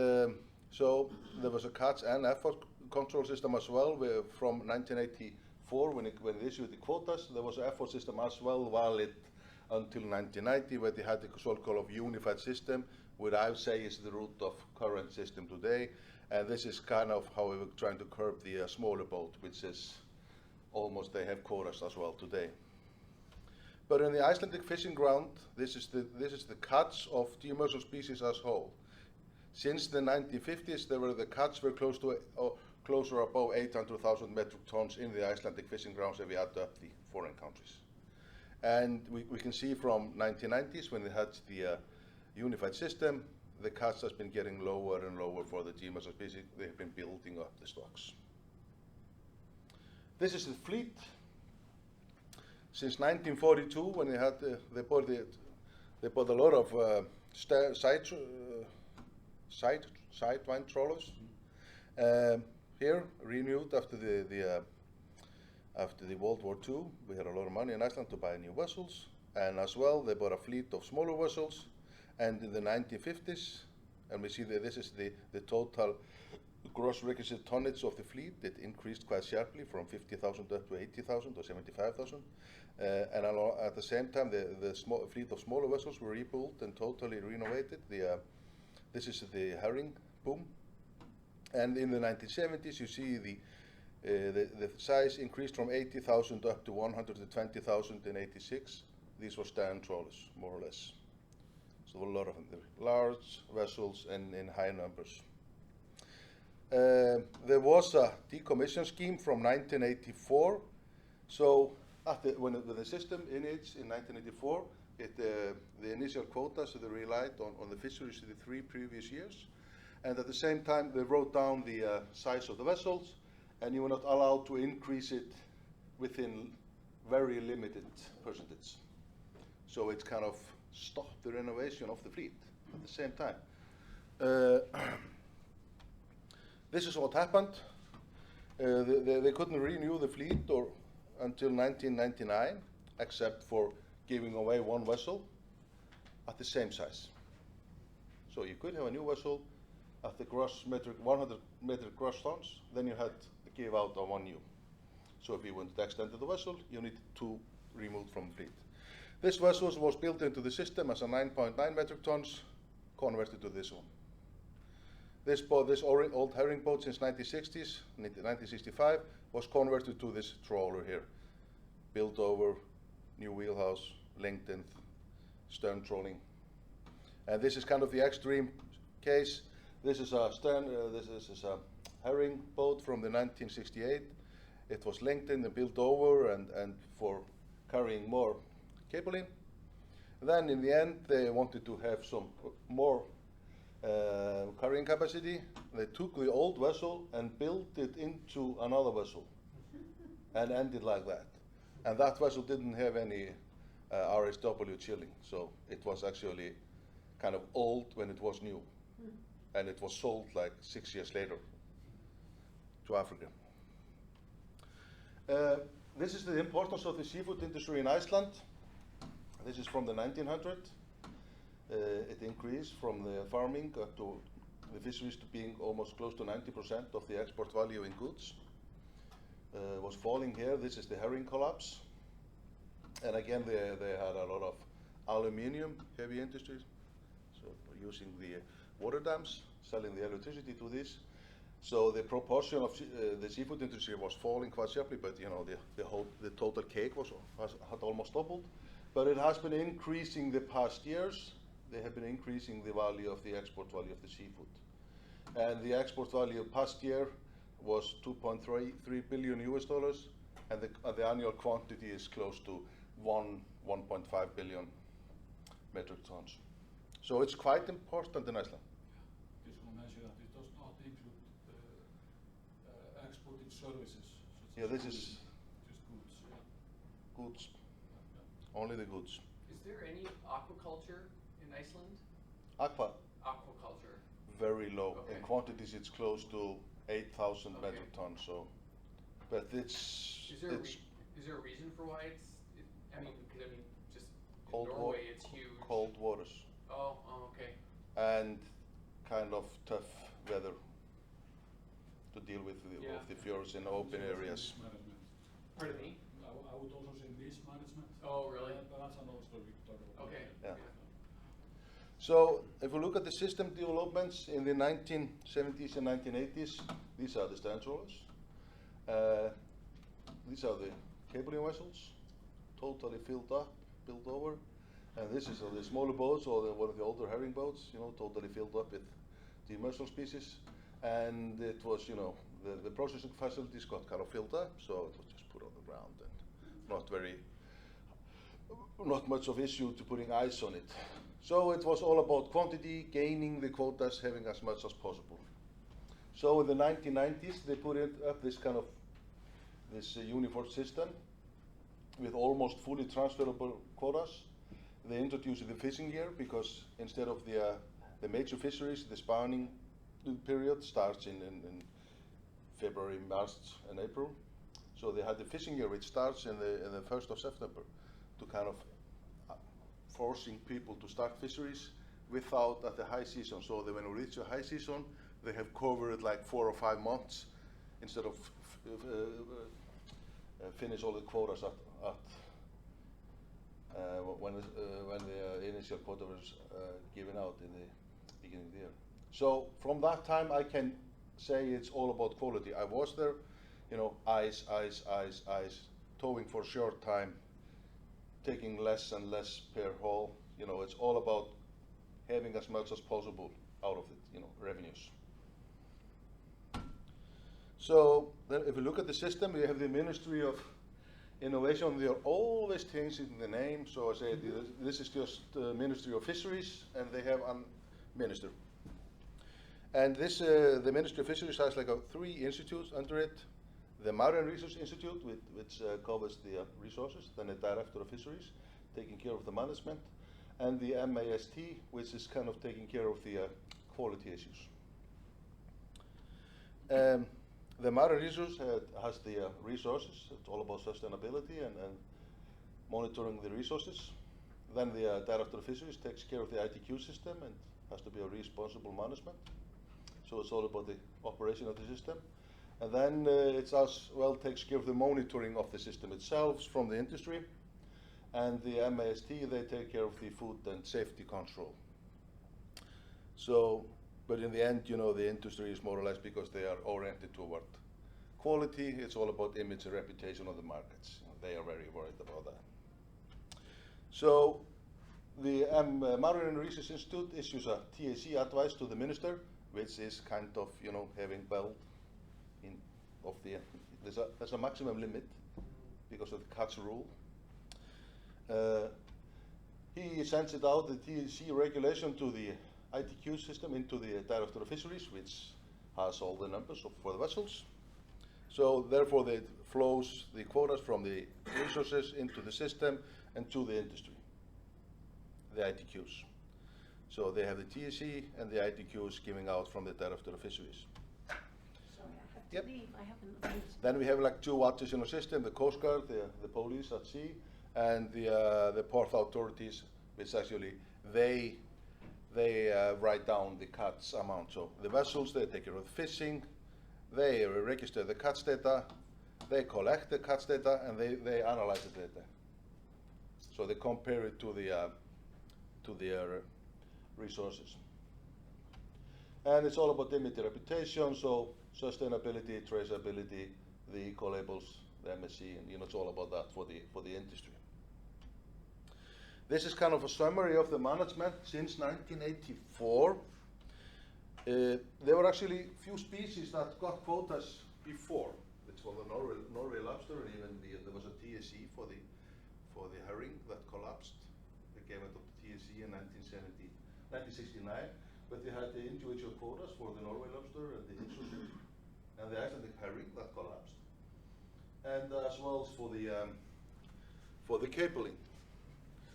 so there was a catch and effort control system as well, where from 1984 when it issued the quotas, there was an effort system as well valid until 1990, where they had the so-called unified system, which I would say is the root of current system today. And this is kind of how we were trying to curb the smaller boat, which is almost, they have quotas as well today. But in the Icelandic fishing ground, this is the catch of demersal species as whole. Since the 1950s, the catch were closer above 800,000 metric tons in the Icelandic fishing grounds if we add up the foreign countries. And we can see from 1990s when they had the unified system, the catch has been getting lower and lower for the demersal species. They have been building up the stocks. This is the fleet. Since 1942, when they bought a lot of sidewind trawlers. Here, renewed after the World War II. We had a lot of money in Iceland to buy new vessels, and as well they bought a fleet of smaller vessels. And in the 1950s, and we see that this is the total gross requisite tonnage of the fleet. It increased quite sharply from 50,000 up to 80,000 or 75,000. And at the same time, the fleet of smaller vessels were rebuilt and totally renovated. This is the herring boom. And in the 1970s, you see the size increased from 80,000 up to 120,000 in '86. These were stern trawlers, more or less. So a lot of them, large vessels and in high numbers. There was a decommission scheme from 1984. So when the system in 1984, the initial quotas, so they relied on the fisheries of the 3 previous years. And at the same time, they wrote down the size of the vessels, and you were not allowed to increase it within very limited percentage. So it kind of stopped the renovation of the fleet at the same time. This is what happened. They couldn't renew the fleet until 1999, except for giving away one vessel at the same size. So you could have a new vessel at the gross metric, 100 metric gross tons, then you had to give out on one new. So if you wanted to extend the vessel, you needed 2 removed from the fleet. This vessel was built into the system as a 9.9 metric tons converted to this one. This boat, this old herring boat since 1960s, 1965, was converted to this trawler here. Built over, new wheelhouse, lengthened, stern trolling. And this is kind of the extreme case. This is a this is a herring boat from the 1968. It was lengthened and built over and for carrying more cabling. Then in the end, they wanted to have some more carrying capacity. They took the old vessel and built it into another vessel and ended like that. And that vessel didn't have any RSW chilling, so it was actually kind of old when it was new. And it was sold like 6 years later to Africa. This is the importance of the seafood industry in Iceland. This is from the 1900s. It increased from the farming up to the fisheries to being almost close to 90% of the export value in goods. Was falling here. This is the herring collapse. And again, they had a lot of aluminium heavy industries. So using the water dams, selling the electricity to this. So the proportion of the seafood industry was falling quite sharply, but you know the total cake had almost doubled. But it has been increasing the past years. They have been increasing the value of the export value of the seafood. And the export value past year was $2.3 billion US, and the annual quantity is close to 1.5 billion metric tons. So it's quite important in Iceland. Just want to mention that it does not include exporting services. Yeah, this is just goods. Yeah. goods, only the goods. Is there any aquaculture in Iceland? Aquaculture. Very low. Okay. In quantities, it's close to 8,000 Okay. metric tons. So, but it's Is there a reason for why it's? I mean, just in Cold Norway, wa- it's huge. cold waters Oh, okay. and kind of tough weather to deal with Yeah. of the fjords in open areas. Mismanagement. Pardon me? I would also say mismanagement. Oh, really? But that's another story we could talk about. Okay. Yeah. So if we look at the system developments in the 1970s and 1980s, these are the stand trawlers. These are the cabling vessels, totally filled up, built over. And this is the smaller boats, or one of the older herring boats, you know, totally filled up with demersal species. And it was, you know, the processing facilities got kind of filled up, so it was just put on the ground and not much of issue to putting ice on it. So it was all about quantity, gaining the quotas, having as much as possible. So in the 1990s, they put up this kind of uniform system with almost fully transferable quotas. They introduced the fishing year because instead of the major fisheries, the spawning period starts in February, March, and April. So they had the fishing year, which starts in the 1st of September, to kind of forcing people to start fisheries without at the high season. So that when we reach a high season, they have covered like 4 or 5 months instead of finish all the quotas when the initial quota was given out in the beginning of the year. So from that time, I can say it's all about quality. I was there, you know, ice, towing for a short time, taking less and less per haul. You know, it's all about having as much as possible out of it, you know, revenues. So then if you look at the system, we have the Ministry of Innovation. They are always changing the name. So I say this is just Ministry of Fisheries, and they have a minister. And this, the Ministry of Fisheries has like 3 institutes under it. The Marine Research Institute, which covers the resources, then the Director of Fisheries, taking care of the management, and the MAST, which is kind of taking care of the quality issues. The Marine Research has the resources. It's all about sustainability and monitoring the resources. Then the Director of Fisheries takes care of the ITQ system and has to be a responsible management. So it's all about the operation of the system. And then it as well takes care of the monitoring of the system itself from the industry. And the MAST, they take care of the food and safety control. So, but in the end, you know, the industry is more or less because they are oriented toward quality. It's all about image and reputation on the markets. They are very worried about that. So, the Marine Research Institute issues a TAC advice to the minister, which is kind of, you know, having well in of the there's a maximum limit because of the catch rule. He sends it out, the TAC regulation, to the ITQ system, into the Director of Fisheries, which has all the numbers for the vessels. So therefore it flows the quotas from the resources into the system and to the industry, the ITQs. So they have the TAC and the ITQs giving out from the Director of Fisheries. Sorry, I have Yep. to leave. I haven't finished. Then we have like two additional systems, the Coast Guard, the police at sea, and the port authorities, which actually they write down the catch amount. So the vessels, they take care of the fishing, they register the catch data, they collect the catch data, and they analyze the data. So they compare it to their resources. And it's all about image and reputation, so sustainability, traceability, the eco-labels, the MSC, and you know, it's all about that for the industry. This is kind of a summary of the management since 1984. There were actually few species that got quotas before. It's for the Norway lobster, and even there was a TSC for the herring that collapsed. They gave it up to TSC in 1969, but they had the individual quotas for the Norway lobster and the Insusu and the Icelandic herring that collapsed, and as well as for the capelin.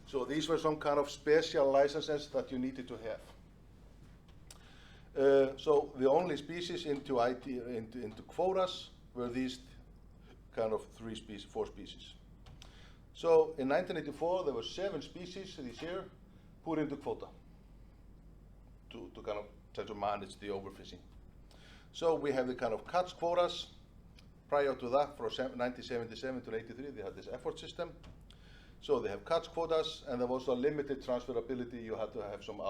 So these were some kind of special licenses that you needed to have. So the only species into quotas were these kind of four species. So in 1984 there were 7 species this year put into quota to kind of try to manage the overfishing. So we have the kind of catch quotas. Prior to that, from 1977 to 83, they had this effort system. So they have catch quotas, and there was a limited transferability. You had to have some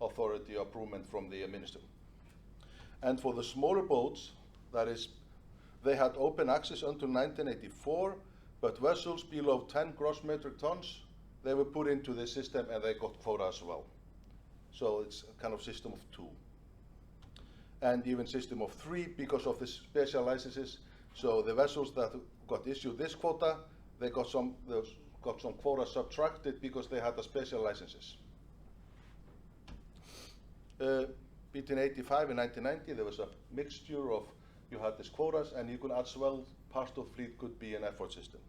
authority approval from the minister. And for the smaller boats, that is, they had open access until 1984, but vessels below 10 gross metric tons, they were put into the system and they got quota as well. So it's a kind of system of 2. And even system of 3 because of the special licenses. So the vessels that got issued this quota, they got some quota subtracted because they had the special licenses. Between 85 and 1990, there was a mixture of, you had these quotas, and you could as well, part of the fleet could be an effort system.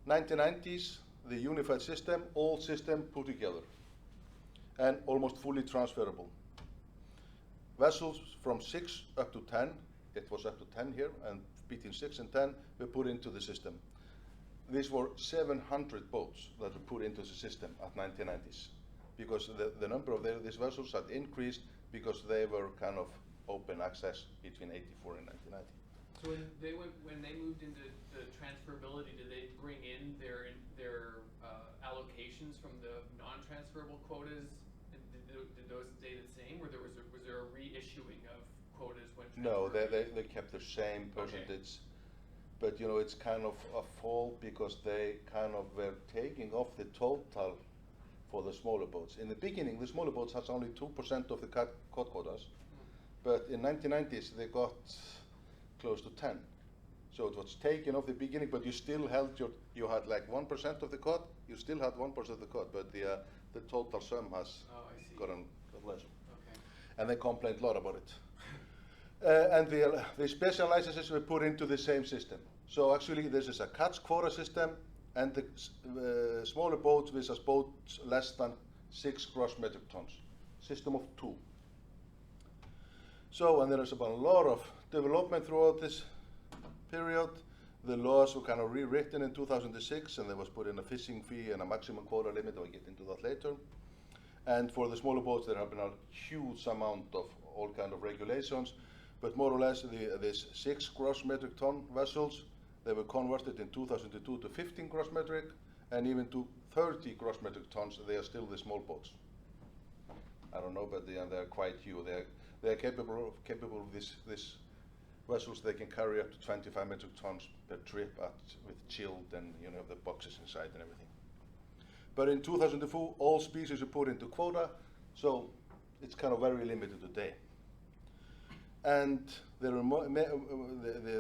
1990s, the unified system, all system put together, and almost fully transferable. Vessels from 6 up to 10, it was up to 10 here, and between 6 and 10 were put into the system. These were 700 boats that were put into the system at 1990s, because the number of these vessels had increased because they were kind of open access between 84 and 1990. So when they moved into the transferability, did they bring in their allocations from the non-transferable quotas? And did those stay the same, or was there a reissuing of quotas when? No, they kept the same percentage. Okay. But you know, it's kind of a fall because they kind of were taking off the total for the smaller boats. In the beginning, the smaller boats had only 2% of the cod quotas, but in 1990s they got close to 10. So it was taken off the beginning, but you still held you had like 1% of the cod. You still had 1% of the cod, but the total sum has gotten less. Okay. And they complained a lot about it. And the special licenses were put into the same system. So actually this is a catch quota system, and the smaller boats, which are boats less than 6 gross metric tons. System of 2. So, and there is about a lot of development throughout this period. The laws were kind of rewritten in 2006, and there was put in a fishing fee and a maximum quota limit. I'll get into that later. And for the smaller boats, there have been a huge amount of all kind of regulations. But more or less, these 6 gross metric ton vessels, they were converted in 2002 to 15 gross metric, and even to 30 gross metric tons. They are still the small boats. I don't know, but they're quite few. They're capable of this vessels. They can carry up to 25 metric tons per trip with chilled and the boxes inside and everything. But in 2004, all species are put into quota, so it's kind of very limited today. And the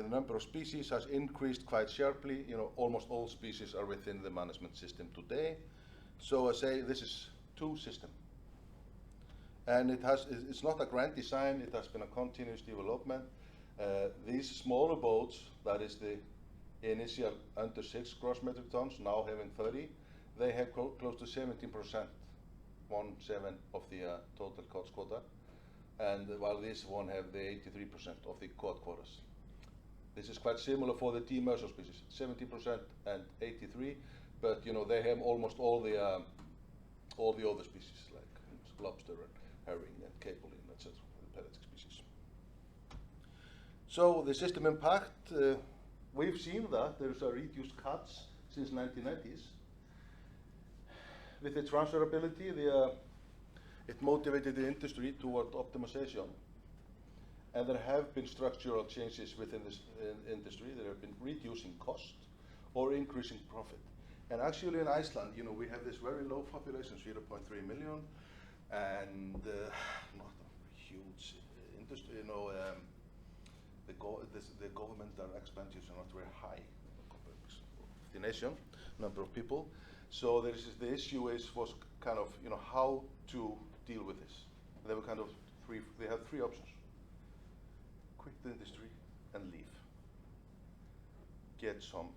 number of species has increased quite sharply. Almost all species are within the management system today. So I say this is two system. And it's not a grand design, it has been a continuous development. These smaller boats, that is the initial under 6 gross metric tons, now having 30, they have close to 17%, 1/7 of the total caught quota. And while this one have the 83% of the caught quotas. This is quite similar for the demersal species, 70% and 83, but they have almost all the other species like lobster and herring and capelin, etc., the pelagic species. So the system impact, we've seen that there's a reduced catch since 1990s. With the transferability, it motivated the industry toward optimization, and there have been structural changes within this industry. There have been reducing cost or increasing profit. And actually in Iceland, we have this very low population, 0.3 million, and not a huge industry. The governmental expenditures are not very high compared to the nation, number of people. So the issue was kind of how to deal with this. They were kind of they have three options: quit the industry and leave, get some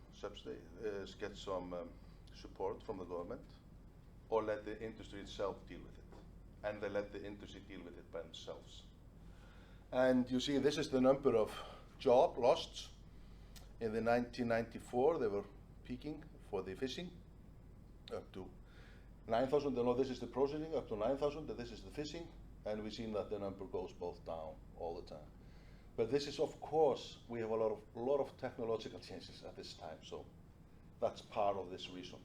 support from the government, or let the industry itself deal with it. And they let the industry deal with it by themselves. And you see, this is the number of jobs lost. In the 1994, they were peaking for the fishing, up to 9,000. No, this is the processing, up to 9,000, and this is the fishing. And we've seen that the number goes both down all the time. But this is, of course, we have a lot of technological changes at this time, so that's part of this reason.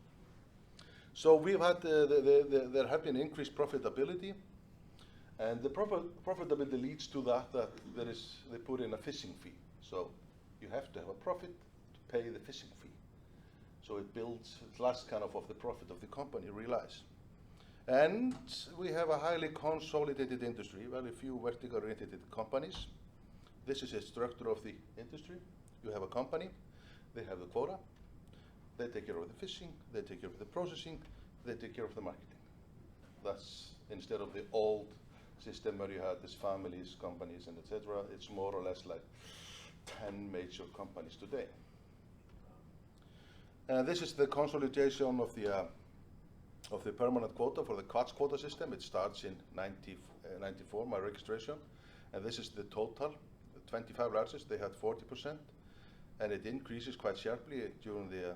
So we've had, there have been increased profitability, and the profitability leads to that they put in a fishing fee. So you have to have a profit to pay the fishing fee. So it builds, that's kind of the profit of the company realize. And we have a highly consolidated industry, very few vertically oriented companies. This is a structure of the industry. You have a company, they have the quota, they take care of the fishing, they take care of the processing, they take care of the marketing. That's instead of the old system where you had these families, companies, and etc. It's more or less like 10 major companies today. This is the consolidation of the permanent quota for the catch quota system. It starts in 94, my registration, and this is the total. The 25 largest, they had 40%, and it increases quite sharply during the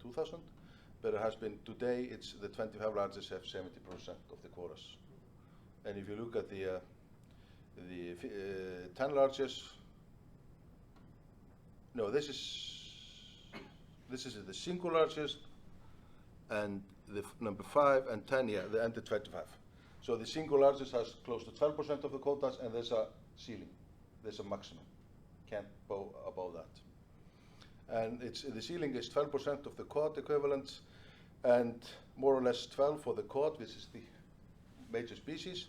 2000. But it has been today. It's the 25 largest have 70% of the quotas, and if you look at the 10 largest, no, this is the single largest, and the number 5 and 10, yeah, and the 25. So the single largest has close to 12% of the quotas, and there's a ceiling, there's a maximum, can't go above that. And the ceiling is 12% of the cod equivalents, and more or less 12 for the cod, which is the major species,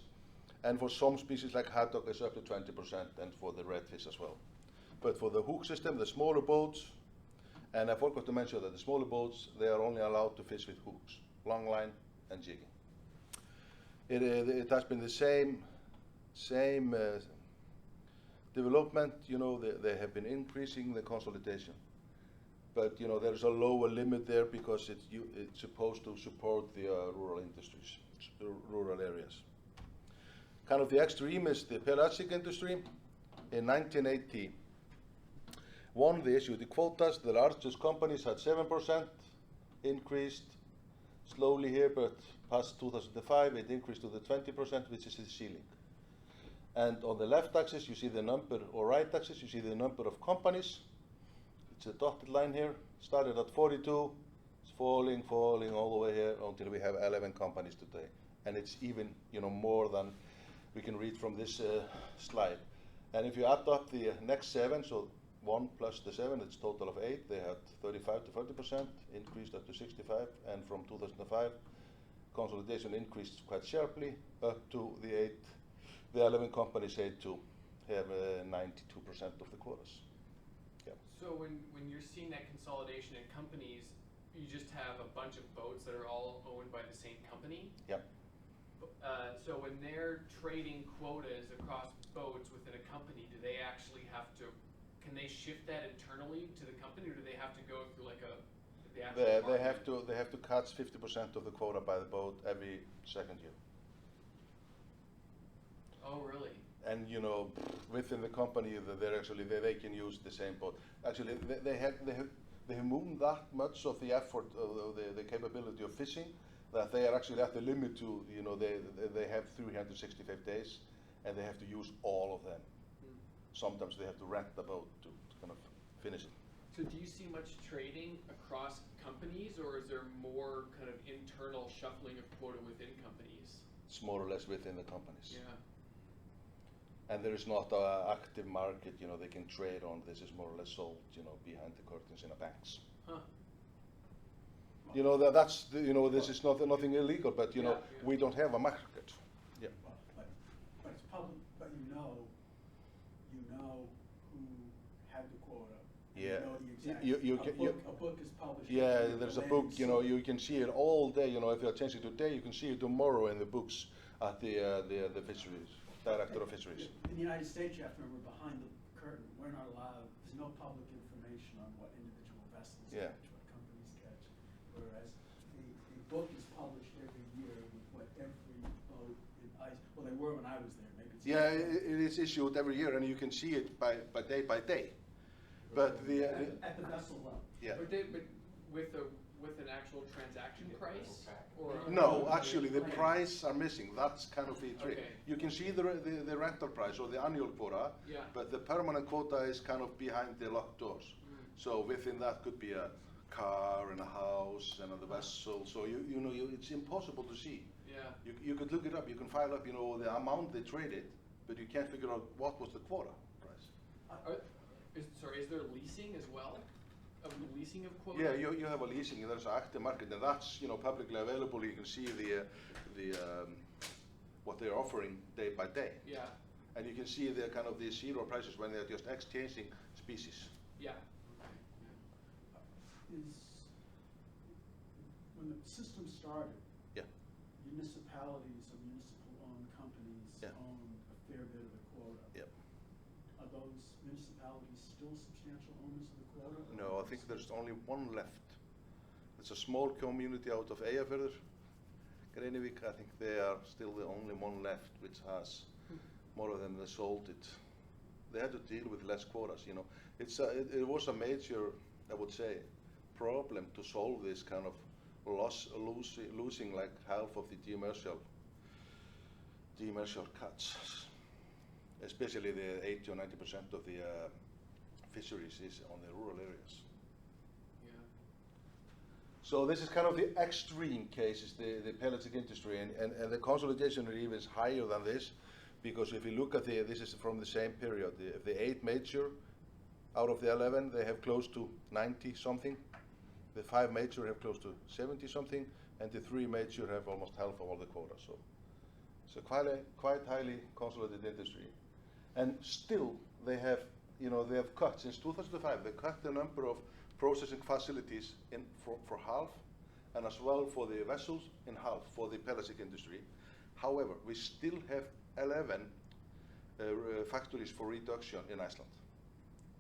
and for some species like haddock is up to 20%, and for the redfish as well. But for the hook system, the smaller boats, and I forgot to mention that the smaller boats, they are only allowed to fish with hooks, long line and jigging. It has been the same development. They have been increasing the consolidation, but there's a lower limit there because it's supposed to support the rural industries, rural areas. Kind of the extreme is the pelagic industry. In 1980. They issued the quotas. The largest companies had 7%, increased slowly here, but past 2005 it increased to the 20%, which is the ceiling. And on the left axis you see the number, or right axis you see the number of companies. It's a dotted line here. Started at 42, it's falling all the way here until we have 11 companies today. and it's even more than we can read from this slide. And if you add up the next 7, so 1 plus the 7, it's total of 8. They had 35 to 40%, increased up to 65, and from 2005, consolidation increased quite sharply up to the 8. The 11 companies had to have 92% of the quotas. Yeah. So when you're seeing that consolidation in companies, you just have a bunch of boats that are all owned by the same company? Yeah. So when they're trading quotas across boats within a company, do they actually have to, can they shift that internally to the company, or do they have to go through like the actual market? They have to catch 50% of the quota by the boat every second year. Oh, really? And within the company, they're actually they can use the same boat. Actually, they have moved that much of the effort of the capability of fishing that they are actually at the limit to they have 365 days, and they have to use all of them. Sometimes they have to rent the boat to kind of finish it. So do you see much trading across companies, or is there more kind of internal shuffling of quota within companies? It's more or less within the companies. Yeah. And there is not an active market, they can trade on. This is more or less sold, behind the curtains in a banks. Huh. That's this is nothing illegal, but Yeah. we don't have a market. Yeah. But it's public, but you know who had the quota. Yeah. You know the exact. A book is published. Yeah, every there's a land, book. so- You can see it all day. If you're changing today, you can see it tomorrow in the books at the fisheries director of fisheries. In the United States, you have to remember, behind the curtain, we're not allowed. There's no public information on what individual vessels Yeah. catch, what companies catch. Whereas the book is published every year with what every boat in ice. Well, they were when I was there. Maybe it's Yeah, it is issued every year, and you can see it by day. But at the vessel level. yeah. But with an actual transaction price, or No, actually, the price are missing. That's kind of the trick. Okay. You can see the rental price or the annual quota, Yeah. but the permanent quota is kind of behind the locked doors. So within that could be a car and a house and a vessel. So it's impossible to see. Yeah. You could look it up. You can file up, the amount they traded, but you can't figure out what was the quota price. Is there leasing as well? Of the leasing of quota? Yeah, you have a leasing. There's an active market, and that's publicly available. You can see the what they're offering day by day, Yeah. and you can see the kind of the zero prices when they're just exchanging species. Yeah. When the system started, Yeah. municipalities or municipal-owned companies Yeah. owned a fair bit of the quota. Yep. Are those municipalities still substantial owners of the quota? or No, I think there's only one left. It's a small community out of Eyjafjörður, Greinivik. I think they are still the only one left which has more of them that sold it. They had to deal with less quotas. It was a major, I would say, problem to solve this kind of losing like half of the demersal catch. Especially the 80 or 90% of the fisheries is on the rural areas. Yeah. So this is kind of the extreme cases, the pelagic industry, and the consolidation rate is higher than this, because if you look at this is from the same period, the 8 major out of the 11, they have close to 90 something, the 5 major have close to 70 something, and the 3 major have almost half of all the quotas. So it's a quite highly consolidated industry. And still, they have cut since 2005. They cut the number of processing facilities for half, and as well for the vessels in half for the pelagic industry. However, we still have 11 factories for reduction in Iceland.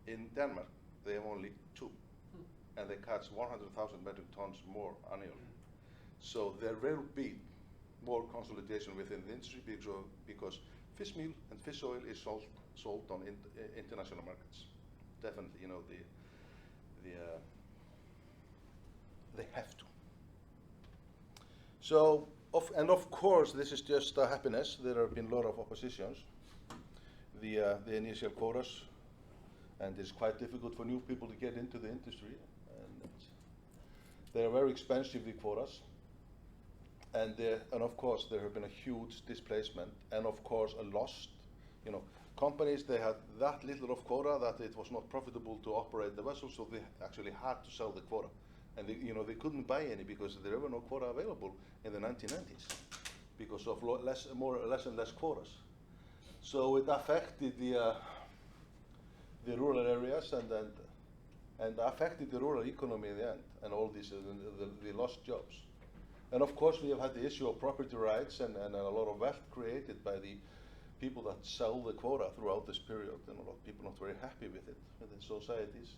In Denmark, they have only 2, and they catch 100,000 metric tons more annually. So there will be more consolidation within the industry because fish meal and fish oil is sold on international markets. Definitely, they have to. So, of course, this is just a happiness. There have been a lot of oppositions. The initial quotas, and it's quite difficult for new people to get into the industry. And they are very expensive, the quotas. And of course there have been a huge displacement, and of course a lost, companies, they had that little of quota that it was not profitable to operate the vessel, so they actually had to sell the quota. And they couldn't buy any because there were no quota available in the 1990s because of less and less quotas. So it affected the rural areas and affected the rural economy in the end, and all these the lost jobs. And of course we have had the issue of property rights and a lot of wealth created by the people that sell the quota throughout this period, and a lot of people not very happy with it within societies.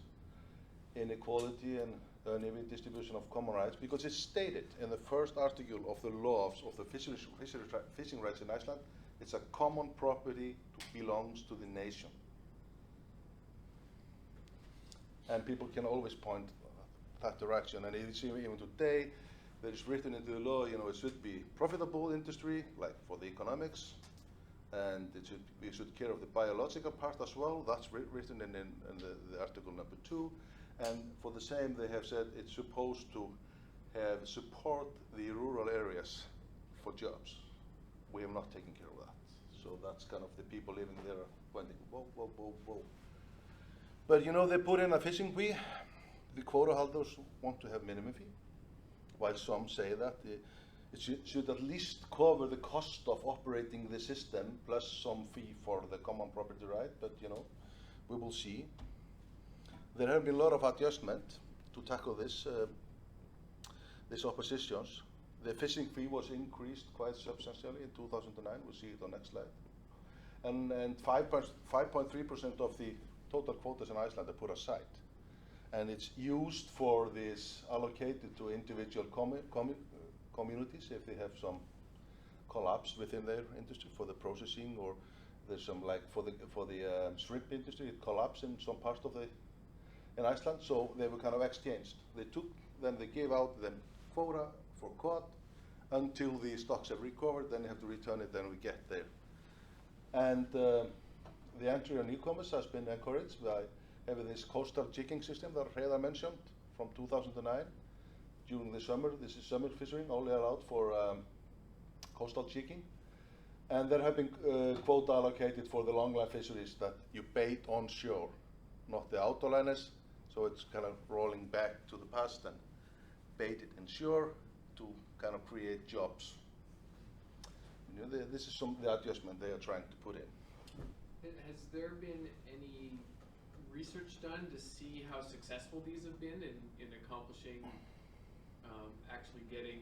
Inequality and uneven distribution of common rights, because it's stated in the first article of the laws of the fishing rights in Iceland, it's a common property that belongs to the nation. And people can always point that direction, and you see even today, there is written into the law, it should be profitable industry, like for the economics, and we should care of the biological part as well. That's written in the article number 2. And for the same, they have said it's supposed to have support the rural areas for jobs. We have not taken care of that. So that's kind of the people living there pointing, whoa, whoa, whoa, whoa. But they put in a fishing fee. The quota holders want to have minimum fee, while some say that it should at least cover the cost of operating the system plus some fee for the common property right, but we will see. There have been a lot of adjustment to tackle this oppositions. The fishing fee was increased quite substantially in 2009. We'll see it on next slide. And 5.3% of the total quotas in Iceland are put aside. And it's used for this allocated to individual communities if they have some collapse within their industry for the processing, or there's some, like for the shrimp industry, it collapsed in some parts of in Iceland, so they were kind of exchanged. Then they gave out the quota for cod until the stocks have recovered, then they have to return it, then we get there. And the entry on e-commerce has been encouraged by having this coastal jigging system that Hreiðar mentioned from 2009. During the summer, this is summer fishing, only allowed for coastal jigging. And there have been quota allocated for the longline fisheries that you bait on shore, not the outdoor liners. So it's kind of rolling back to the past and baited inshore to kind of create jobs. This is the adjustment they are trying to put in. Has there been any research done to see how successful these have been in accomplishing actually getting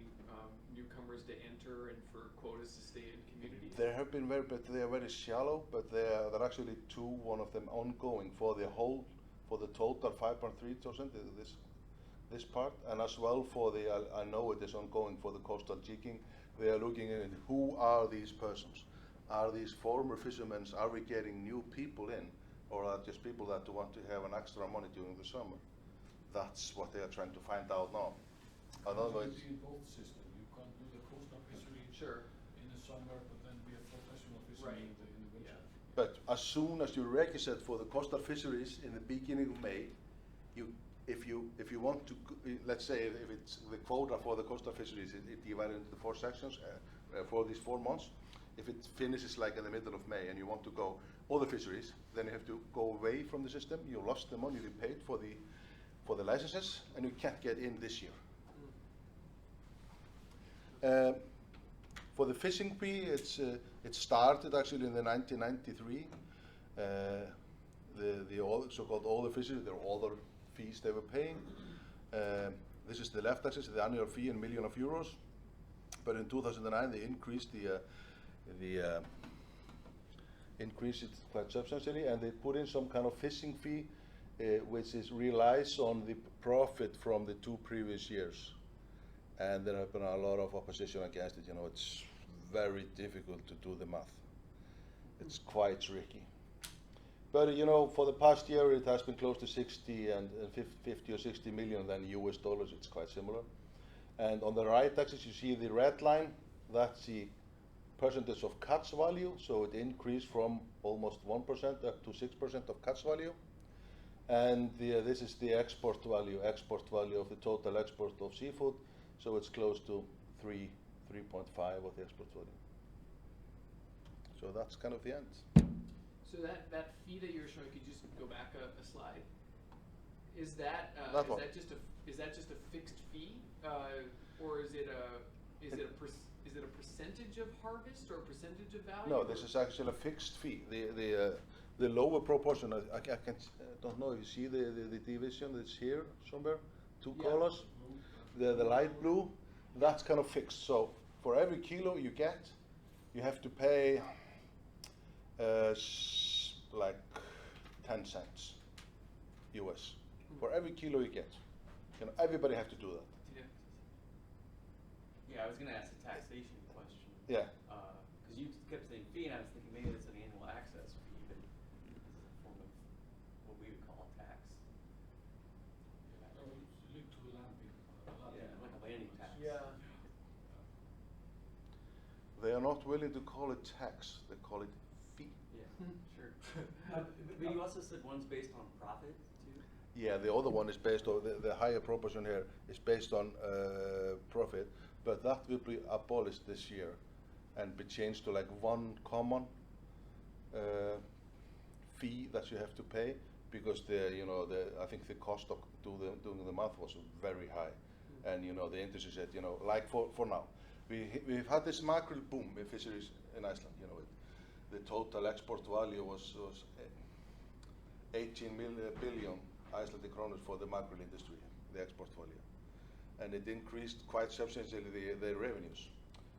newcomers to enter and for quotas to stay in communities? There have been but they are very shallow, but there are actually two, one of them ongoing for the total 5.3%, this part, and as well for I know it is ongoing for the coastal jigging. They are looking at who are these persons. Are these former fishermen, are we getting new people in, or are just people that want to have an extra money during the summer? That's what they are trying to find out now. Otherwise, in both systems, you can't do the coastal fishery in the summer, but then be a professional fisherman in the winter. yeah. But as soon as you register for the coastal fisheries in the beginning of May, if you want to, let's say if it's the quota for the coastal fisheries, it divided into 4 sections for these 4 months. If it finishes like in the middle of May and you want to go other fisheries, then you have to go away from the system. You lost the money you paid for the licenses, and you can't get in this year. For the fishing fee, it started actually in the 1993. The so-called older fisheries, there are other fees they were paying. This is the left axis, the annual fee in million of euros. But in 2009, they increased increased it quite substantially, and they put in some kind of fishing fee, which relies on the profit from the 2 previous years. And there have been a lot of opposition against it. It's very difficult to do the math. It's quite tricky. But for the past year, it has been close to 60 and 50 or 60 million then US dollars. It's quite similar. And on the right axis, you see the red line. That's the percentage of catch value. So it increased from almost 1% up to 6% of catch value. And this is the export value of the total export of seafood. So it's close to 3 3.5 of the export volume. So that's kind of the end. So that fee that you're showing, could you just go back a slide? Is that That one. is that just a fixed fee, or is it a percentage of harvest or a percentage of value? No, this is actually a fixed fee. The lower proportion, I don't know if you see the division that's here somewhere, two Yeah. colors. The light blue, that's kind of fixed. So for every kilo you get, you have to pay like 10 cents US for every kilo you get. You know, everybody have to do that. Yeah. Yeah, I was gonna ask a taxation question. Yeah. Because you kept saying fee, and I was thinking maybe it's an annual access fee, but this is a form of what we would call tax. Linked to landing. Yeah, like a landing tax. Yeah. They are not willing to call it tax, they call it fee. Yeah, sure. But you also said one's based on profit too? Yeah, the other one is based on, the higher proportion here is based on profit, but that will be abolished this year and be changed to like one common fee that you have to pay, because I think the cost of doing the math was very high. And the industry said, like for now, we've had this mackerel boom in fisheries in Iceland. The total export value was 18 billion Icelandic kronur for the mackerel industry, the export value. And it increased quite substantially their revenues.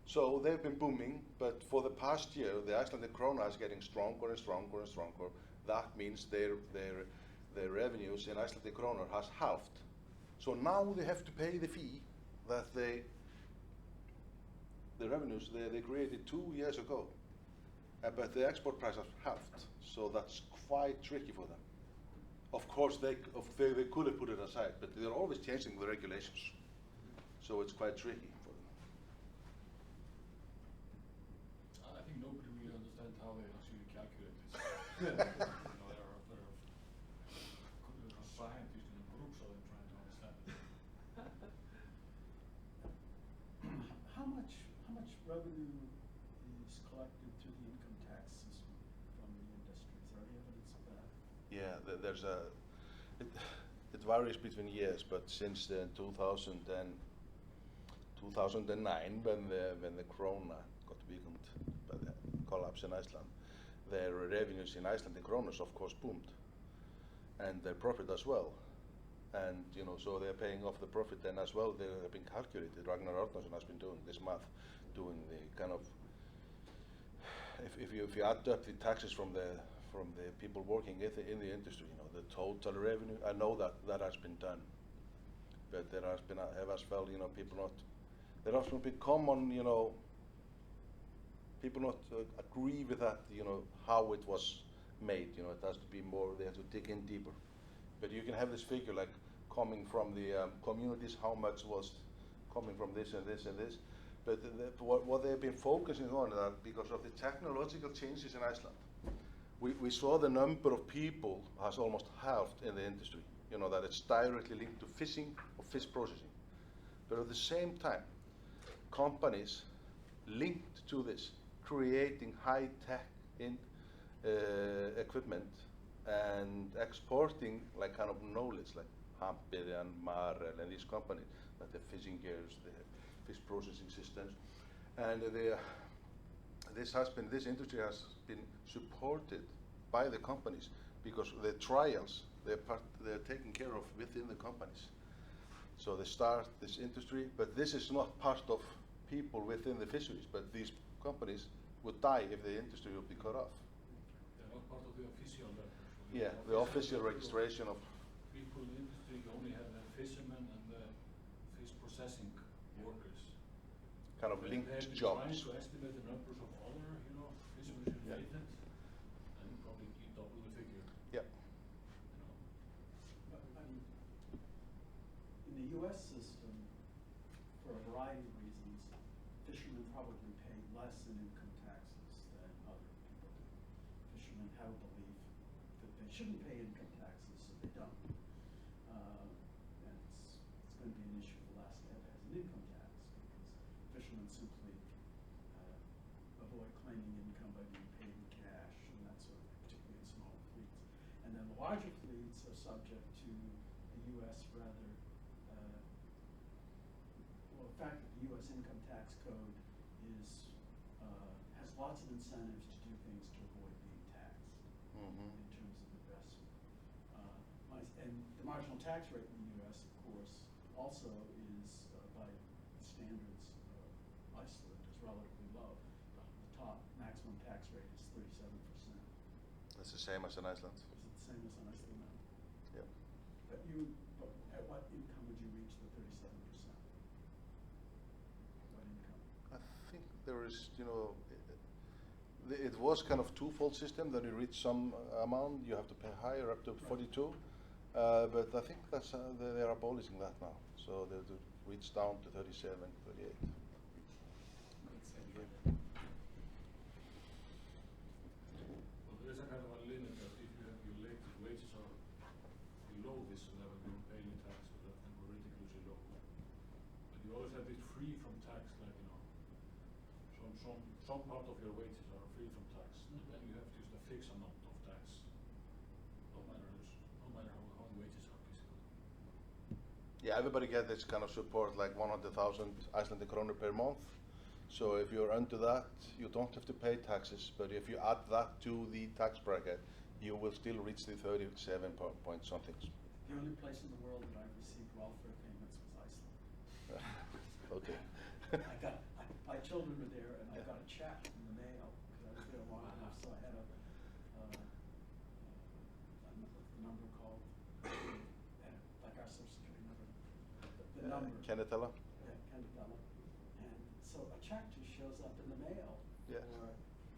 So they've been booming, but for the past year, the Icelandic krona is getting stronger and stronger and stronger. That means their revenues in Icelandic kroner has halved. So now they have to pay the fee that the revenues they created 2 years ago. But the export price has halved, so that's quite tricky for them. Of course, they could have put it aside, but they're always changing the regulations, so it's quite tricky for them. I think nobody really understands how they actually calculate this. There are scientists in Brussels trying to understand it. How much revenue is collected through the income tax system from the industry? Is there any evidence of that? Yeah, it varies between years, but since 2009, when the krona got weakened by the collapse in Iceland, their revenues in Icelandic kroners of course boomed, and their profit as well. And so they're paying off the profit then as well. They have been calculated. Ragnar Árnason has been doing this math, doing the kind of, if you add up the taxes from the people working in the industry, the total revenue. I know that has been done, but there has been have as well, people not. There has been common, people not agree with that, how it was made. It has to be more. They have to dig in deeper. But you can have this figure like coming from the communities, how much was coming from this and this and this. But what they've been focusing on is that because of the technological changes in Iceland, we saw the number of people has almost halved in the industry. That it's directly linked to fishing or fish processing. But at the same time, companies linked to this, creating high-tech equipment and exporting like kind of knowledge, like Hampir and Marel and these companies, like the fishing gears, the fish processing systems, and this industry has been supported by the companies because the trials they're taken care of within the companies. So they start this industry, but this is not part of people within the fisheries, but these companies would die if the industry would be cut off. They're not part of the official record. Yeah, the official registration of. People in the industry only have the fishermen and the fish processing workers. Kind of But linked they've been jobs. trying to estimate the numbers of other, fisheries related, and probably double the figure. Yeah. But, in the U.S. system, for a variety of reasons, fishermen probably pay less in income taxes than other people do. Fishermen have a belief that they shouldn't pay income taxes, so they don't. And it's going to be an issue for Alaska as an income tax, because fishermen fishermen simply avoid claiming income by being paid in cash and that sort of thing, particularly in small fleets. And then the larger fleets are subject to the U.S. rather, well, the fact that the U.S. income tax code is, has lots of incentives to do things to avoid being taxed in terms of investment. And the marginal tax rate in the U.S., of course, also is, by the standards of Iceland, is relatively low. The top maximum tax rate is 37%. That's the same as in Iceland. Is it the same as in Iceland now? Yeah. But at what income would you reach the 37%? What income? I think there is, it was kind of twofold system. Then you reach some amount, you have to pay higher, up to 42. But I think that's they are abolishing that now. So they reach down to 37, 38. Well, there is a kind of a limit that if you have your wages are below this level, you don't pay any tax, so that can be ridiculously low. But you always have it free from tax, like some part of your wages are free from tax, and then you have just a fixed amount of tax, no matter how wages are basically. Yeah, everybody gets this kind of support, like 100,000 Icelandic kronur per month. So if you're under that, you don't have to pay taxes. But if you add that to the tax bracket, you will still reach the 37 point something. The only place in the world that I've received welfare payments was Iceland. Okay. My children were there, and I got a check in the mail because I was there long enough, so I had a number called, like our social security number, the number. Kennethella? Yeah, Kennethella. And so a check just shows up in the mail. Yeah.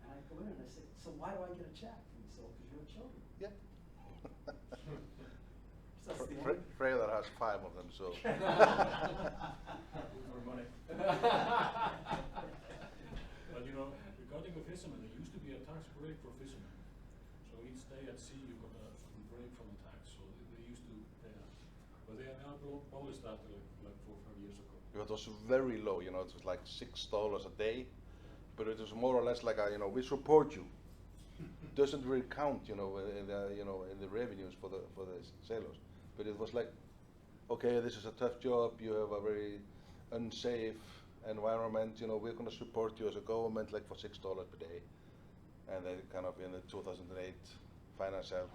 And I go in and I say, so why do I get a check? And he said, well, because you have children. Yeah. So that's the only. Hreiðar has 5 of them, so. More money. But regarding the fishermen, there used to be a tax break for fishermen. So each day at sea you got a certain break from the tax, so they used to pay that. But they have now abolished that like 4 or 5 years ago. It was very low, it was like $6 a day, but it was more or less like we support you. Doesn't really count, in the revenues for the sailors. But it was like, okay, this is a tough job. You have a very unsafe environment. We're going to support you as a government, like for $6 per day. And then kind of in the 2008 financial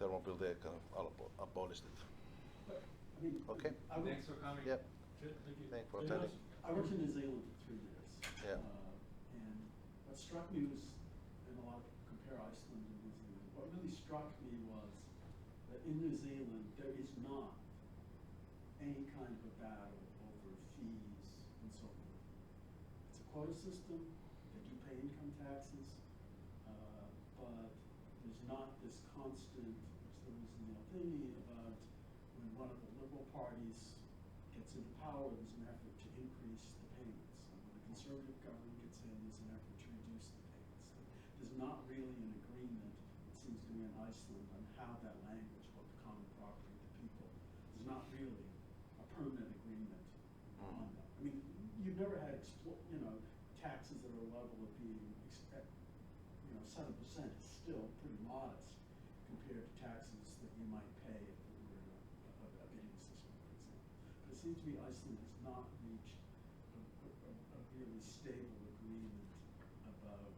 thermobile, they kind of abolished it. But, I mean, Okay. Thanks for coming. Yep. Thank you. Thanks for attending. I worked in New Zealand for 3 years. Yeah. And what struck me was, and a lot of people compare Iceland and New Zealand, what really struck me was that in New Zealand there is not any kind of a battle over fees and so forth. It's a quota system, they do pay income taxes, but there's not this constant, which there was in the Albania, about when one of the liberal parties gets into power, there's an effort to increase the payments. And when the conservative government gets in, there's an effort to reduce the payments. There's not really an agreement, it seems to me, in Iceland on how that language, what the common property of the people, there's not really a permanent agreement on that. I mean, you've never had, taxes that are level of being, 7% is still pretty modest compared to taxes that you might pay if it were a bidding system, for example. But it seems to me Iceland has not reached a really stable agreement about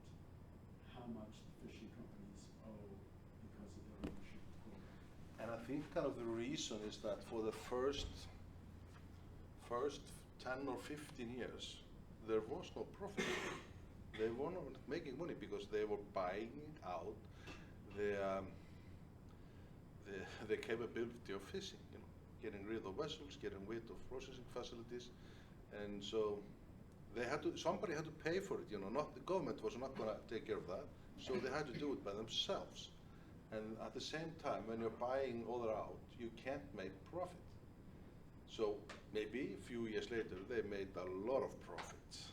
how much the fishing companies owe because of their ownership of the quota. And I think kind of the reason is that for the first 10 or 15 years, there was no profit. They were not making money because they were buying out the capability of fishing, getting rid of vessels, getting rid of processing facilities, and so somebody had to pay for it. Not the government was not going to take care of that, so they had to do it by themselves. And at the same time, when you're buying other out, you can't make profit. So maybe a few years later, they made a lot of profits.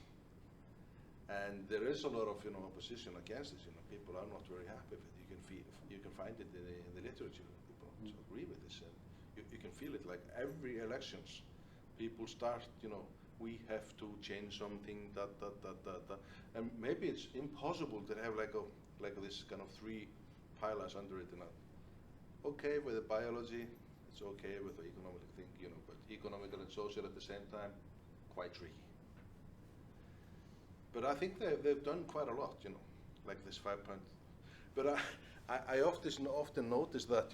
And there is a lot of opposition against this. People are not very happy with it. You can find it in the literature. People don't agree with this, and you can feel it like every elections. People start we have to change something, and maybe it's impossible to have like this kind of three pillars under it. Okay with the biology, it's okay with the economic thing, but economical and social at the same time, quite tricky. But I think they've done quite a lot, like this 5 point. But I often notice that,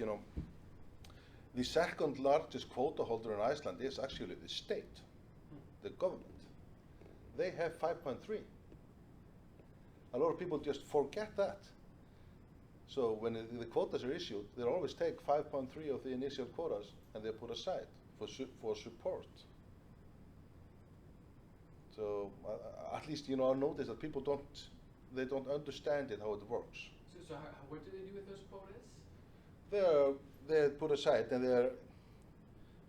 the second largest quota holder in Iceland is actually the state, the government. They have 5.3. A lot of people just forget that. So when the quotas are issued, they always take 5.3 of the initial quotas and they're put aside for support. So at least, I notice that people don't understand it, how it works. So what do they do with those quotas? They're put aside, and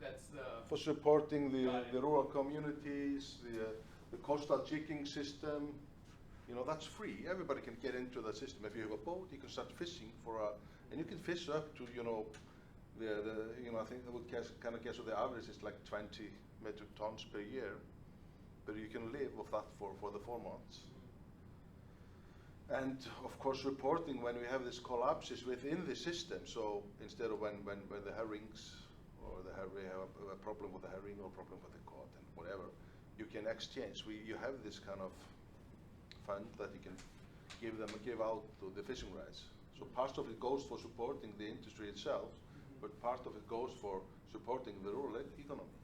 That's the for supporting Got it. the rural communities, the coastal jigging system. That's free. Everybody can get into the system. If you have a boat, you can start fishing and you can fish up to, I think I would guess that the average is like 20 metric tons per year, but you can live off that for the 4 months. And of course, reporting when we have these collapses within the system. So instead of when the herrings or we have a problem with the herring or problem with the cod and whatever, you can exchange. You have this kind of fund that you can give out to the fishing rights. So part of it goes for supporting the industry itself, but part of it goes for supporting the rural economy.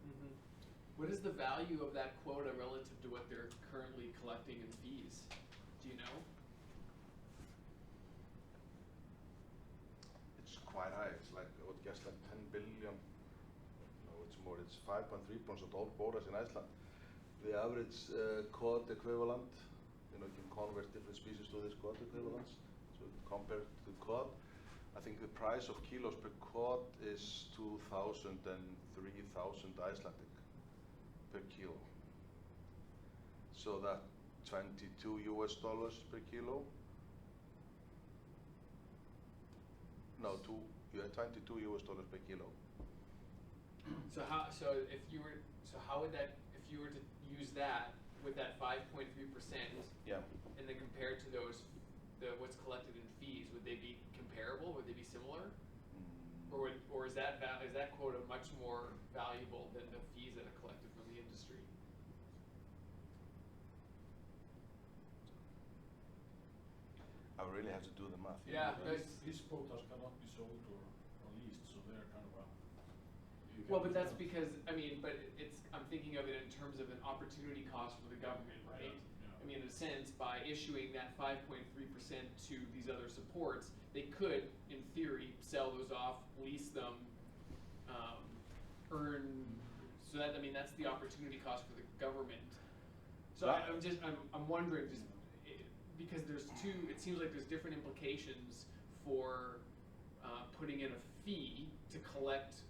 What is the value of that quota relative to what they're currently collecting in fees? Do you know? It's quite high. It's like, I would guess, like 10 billion. No, it's more. It's 5.3% of all quotas in Iceland. The average cod equivalent, you can convert different species to this cod equivalents. So compared to cod, I think the price of kilos per cod is 2,000 and 3,000 Icelandic per kilo. So that $22 per kilo. No, $22 per kilo. So how would that, if you were to use that with that 5.3%, Yeah. and then compared to what's collected in fees, would they be comparable? Would they be similar? Or is that quota much more valuable than the fees that are collected from the industry? I really have to do the math. Yeah, These quotas cannot be sold or leased, so they're kind of well, but that's because, I'm thinking of it in terms of an opportunity cost for the government, right? Yeah. In a sense, by issuing that 5.3% to these other supports, they could, in theory, sell those off, lease them, earn, so that, that's the opportunity cost for the government. So I'm wondering, because it seems like there's different implications for putting in a fee to collect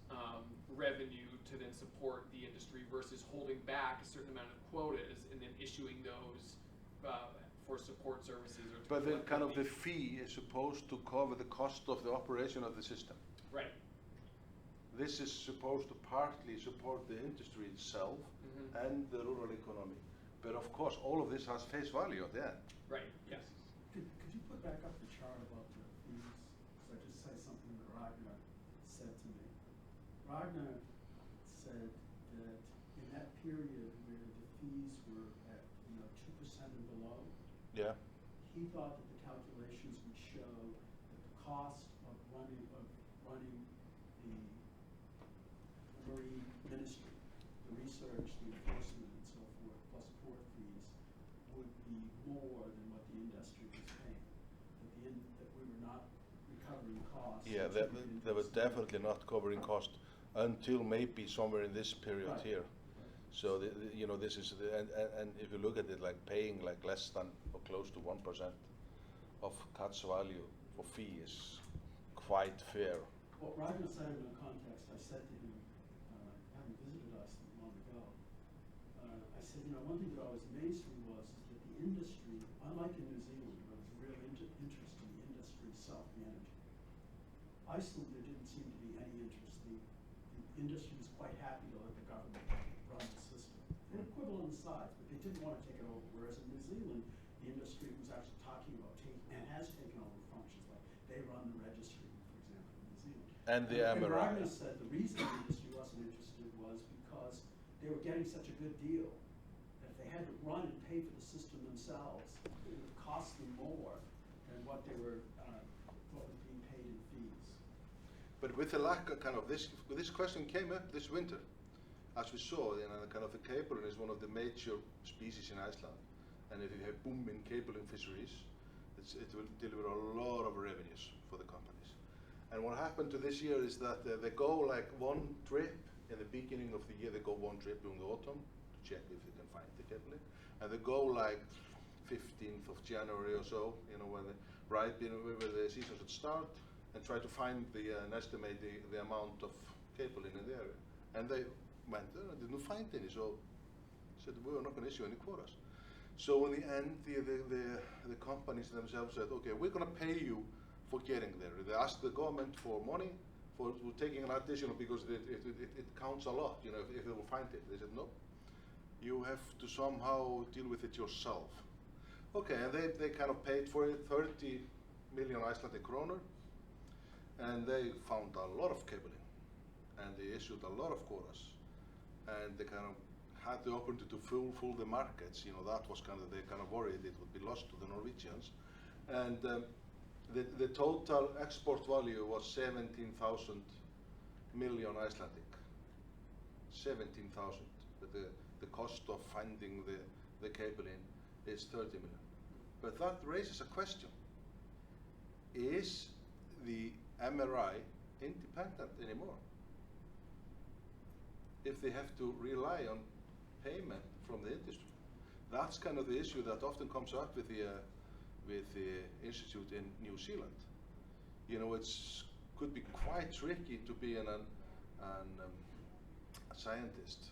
revenue to then support the industry versus holding back a certain amount of quotas and then issuing those for support services. But then the fee is supposed to cover the cost of the operation of the system. Right. This is supposed to partly support the industry itself and the rural economy. But of course, all of this has face value at the end. Right, yes. Could you put back up the chart about the fees? So I just say something that Ragnar said to me. Ragnar said that in that period where the fees were at 2% and below, Yeah. he thought that the calculations would show that the cost of running the marine ministry, the research, the enforcement, and so forth, plus port fees, would be more than what the industry was paying. That we were not recovering costs. Yeah, they were definitely not covering cost until maybe somewhere in this period Right. here. So this is and if you look at it, like paying like less than or close to 1% of catch value for fee is quite fair. Well, Ragnar said in the context, I said to him, having visited us long ago, I said, one thing that always amazed me was that the industry, unlike in New Zealand, where there was real interest in the industry self-managing, Iceland, there didn't seem to be any interest. The industry was quite happy to let the government run the system. They're equivalent in size, but they didn't want to take it over. Whereas in New Zealand, the industry was actually talking about taking, and has taken over functions like they run the registry, for example, in New Zealand. And the And MRI. Ragnar said the reason the industry wasn't interested was because they were getting such a good deal that if they had to run and pay for the system themselves, it would cost them more than what they were, what was being paid in fees. But with the lack of kind of this question came up this winter. As we saw, kind of the capelin is one of the major species in Iceland. And if you have booming capelin fisheries, it will deliver a lot of revenues for the companies. And what happened to this year is that they go like one trip in the beginning of the year, they go one trip during the autumn to check if they can find the capelin. And they go like 15th of January or so, when where the season should start, and try to find and estimate the amount of capelin in the area. And they went there and didn't find any, so said we were not going to issue any quotas. So in the end, the companies themselves said, okay, we're going to pay you for getting there. They asked the government for money for taking an additional because it counts a lot, if they will find it. They said, no, you have to somehow deal with it yourself. Okay, and they kind of paid for it, 30 million Icelandic kroner, and they found a lot of capelin, and they issued a lot of quotas, and they kind of had the opportunity to fill the markets. That was they kind of worried it would be lost to the Norwegians, and the total export value was 17,000 million Icelandic. 17,000, but the cost of finding the capelin is 30 million. But that raises a question: is the MRI independent anymore? If they have to rely on payment from the industry. That's kind of the issue that often comes up with the institute in New Zealand. It's could be quite tricky to be a scientist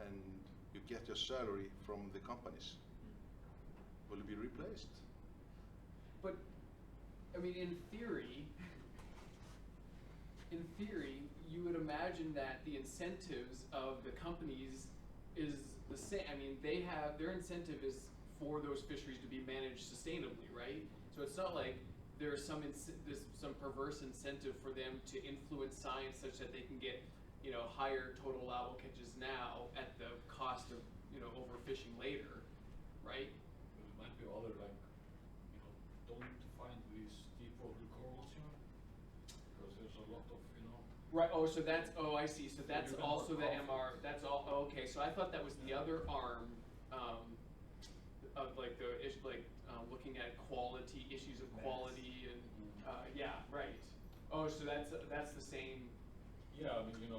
and you get your salary from the companies. Will it be replaced? But, I mean, in theory, you would imagine that the incentives of the companies is the same. I mean, their incentive is for those fisheries to be managed sustainably, right? So it's not like there's some perverse incentive for them to influence science such that they can get, higher total allowable catches now at the cost of, overfishing later, right? But it might be other, don't find these deep water corals, because there's a lot of, Right. Oh, so that's. Oh, I see. So that's you can also the have MR. That's all. Oh, okay. So I thought that was the other arm of like the looking at quality issues of quality and yeah, right. Oh, so that's the same. Yeah, I mean,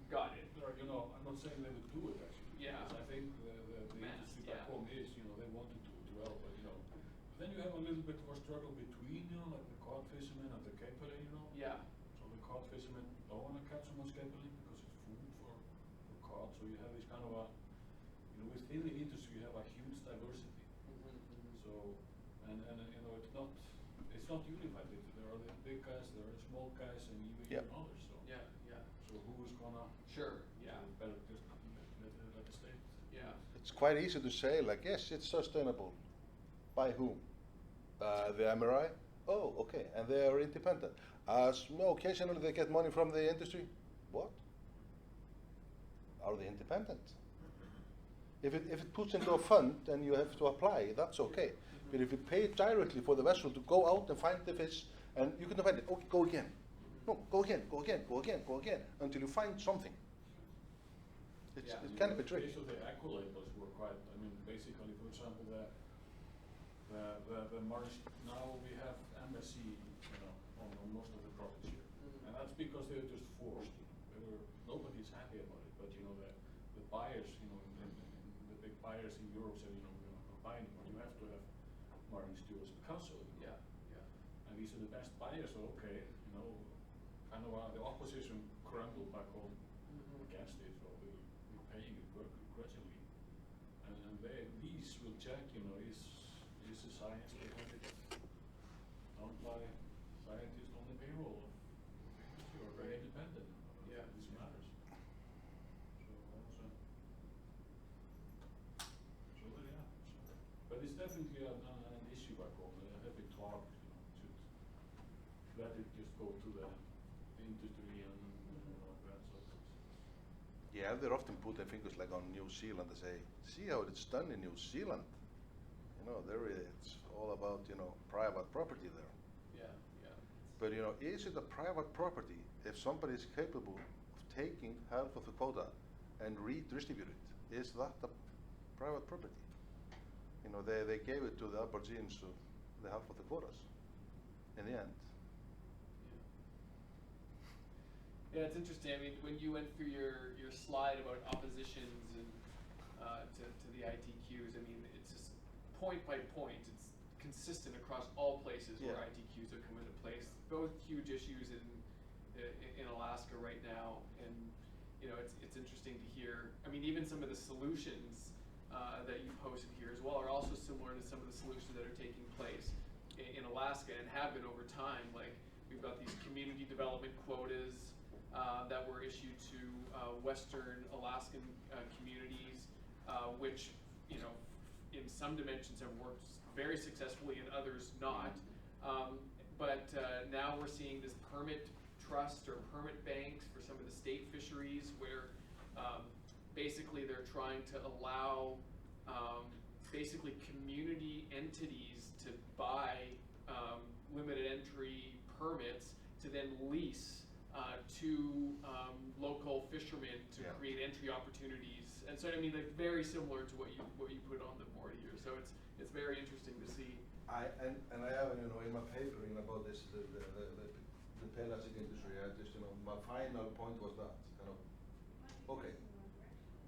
Got it. there are, I'm not saying they would do it actually. Yeah. Because I think the industry back home is, they wanted to develop, but then you have a little bit more struggle between, like the cod fishermen and the capelin, Yeah. So the cod fishermen don't want to catch so much capelin because it's food for cod. So you have this kind of within the industry you have a huge diversity. Mm-hmm. So, and it's not unified. There are the big guys, there are small guys, and even others. So Yeah. Yeah. So who is gonna? Sure. Yeah. So better just let the state. Yeah. It's quite easy to say, yes, it's sustainable. By whom? The MRI? Oh, okay, and they are independent. Occasionally they get money from the industry. What? Are they independent? If it puts into a fund and you have to apply, that's okay. But if you pay directly for the vessel to go out and find the fish, and you can find it, okay, go again. No, go again, until you find something. It can be tricky. So the aqualabels were quite, basically, for example, the marsh, now we have MSC, on most of the projects here. And that's because they were just forced. Nobody's happy about it, but the buyers, the big buyers in Europe said, we're not going to buy anymore. You have to have marine stewards council. Yeah. And these are the best buyers, so okay, the opposition crumbled back home against it, so we're paying it gradually. And these will check, is the science behind it done by scientists on the payroll of who are very independent. Yeah. This matters. So industry and that sort of. Yeah, they're often put their fingers like on New Zealand and say, see how it's done in New Zealand. You know, it's all about, you know, private property there. Yeah, yeah. But, you know, is it a private property if somebody is capable of taking half of the quota and redistribute it? Is that a private property? You know, they gave it to the Aborigines, so the half of the quotas in the end. Yeah, it's interesting. I mean, when you went through your slide about oppositions and to the ITQs, I mean, it's just point by point. It's consistent across all places where Yeah. ITQs have come into place. Both huge issues in Alaska right now, and you know, it's interesting to hear. I mean, even some of the solutions that you posted here as well are also similar to some of the solutions that are taking place in Alaska and have been over time. Like we've got these community development quotas that were issued to Western Alaskan communities, which, you know, in some dimensions have worked very successfully and others not. But now we're seeing this permit trust or permit banks for some of the state fisheries where basically they're trying to allow basically community entities to buy limited entry permits to then lease to local fishermen to Yeah. create entry opportunities. And so I mean, like very similar to what you put on the board here. So it's very interesting to see. I have, you know, in my papering about this, the pelagic industry, I just, you know, my final point was that, kind of, okay,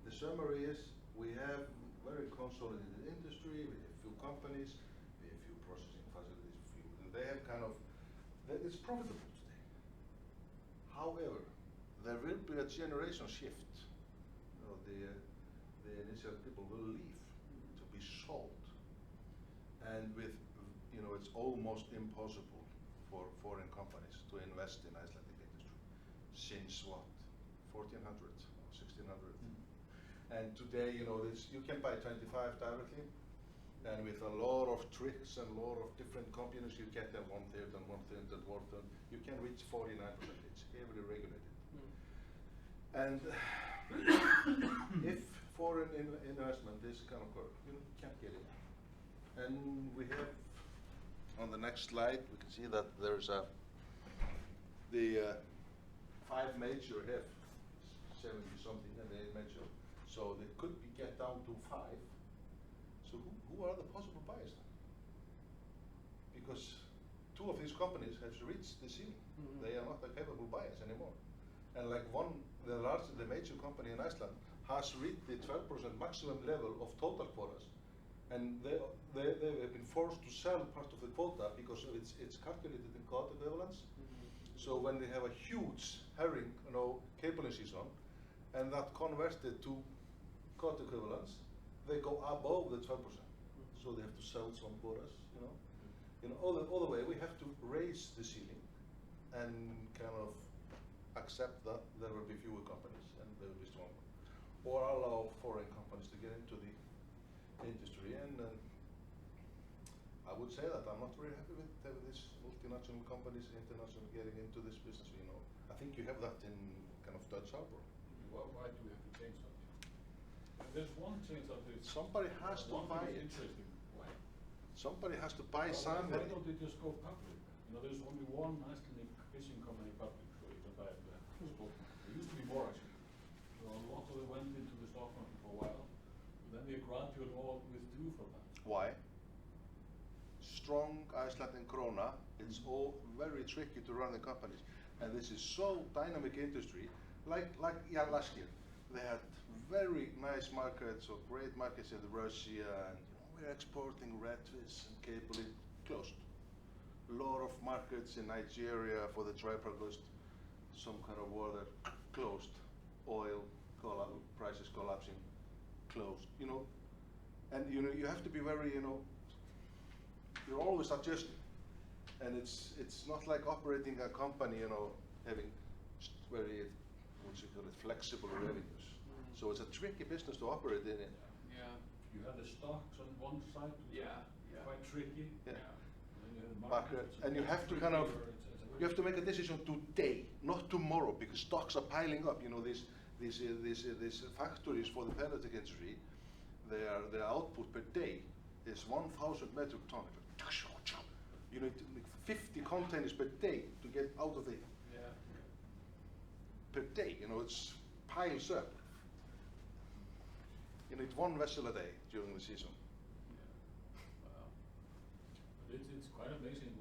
the summary is we have very consolidated industry, we have few companies, we have few processing facilities, they have kind of, it's profitable today. However, there will be a generation shift. You know, the initial people will leave to be sold. And with, you know, it's almost impossible for foreign companies to invest in Icelandic industry since what, 1400 or 1600. And today, you know, you can buy 25 directly, and with a lot of tricks and a lot of different companies, you get them 1/3 and 1/3 and 1/3. You can reach 49%. It's heavily regulated. And if foreign investment is kind of, you can't get in. And we have, on the next slide, we can see that there's the 5 major have 70 something and 8 major. So they could be get down to 5. So who are the possible buyers then? Because 2 of these companies have reached the ceiling. Mm-hmm. They are not the capable buyers anymore. And like the major company in Iceland has reached the 12% maximum level of total quotas. And they have been forced to sell part of the quota because of it's calculated in quota equivalence. Mm-hmm. So when they have a huge herring, you know, capelin season, and that converted to quota equivalence, they go above the 12%. So they have to sell some quotas, you know. You know, all the way we have to raise the ceiling and kind of accept that there will be fewer companies and they will be stronger, or allow foreign companies to get into the industry. And I would say that I'm not very happy with these multinational companies internationally getting into this business. You know, I think you have that in kind of Dutch Harbor. Why do we have to change something? There's one change that is. Somebody has to buy it. Interesting. Why? Somebody has to buy Why something. don't they just go public? You know, there's only one Icelandic fishing company public, so you can buy it there. There used to be more actually. So a lot of them went into the stock market for a while, but then they gradually all withdrew from that. Why? Strong Icelandic krona. It's all very tricky to run the companies, and this is so dynamic industry. Like last year, they had very nice markets or great markets in Russia, and we're exporting redfish and capelin, closed. A lot of markets in Nigeria for the triproglust, some kind of water, closed. Oil prices collapsing, closed. You know, and you know you have to be very, you know, you're always adjusting, and it's not like operating a company, you know, having very flexible revenues. So it's a tricky business to operate in it. Yeah. You have the stocks on one side, which Yeah. is quite tricky. Yeah. And then you have the Market, market, and you which is have to tricky, kind of, or it's a You have to make a decision today, not tomorrow, because stocks are piling up. You know, these factories for the pelagic industry, their output per day is 1,000 metric tons. You need 50 containers per day to get out of the per day. You know, it's piles up. You need one vessel a day during the season. But it's quite amazing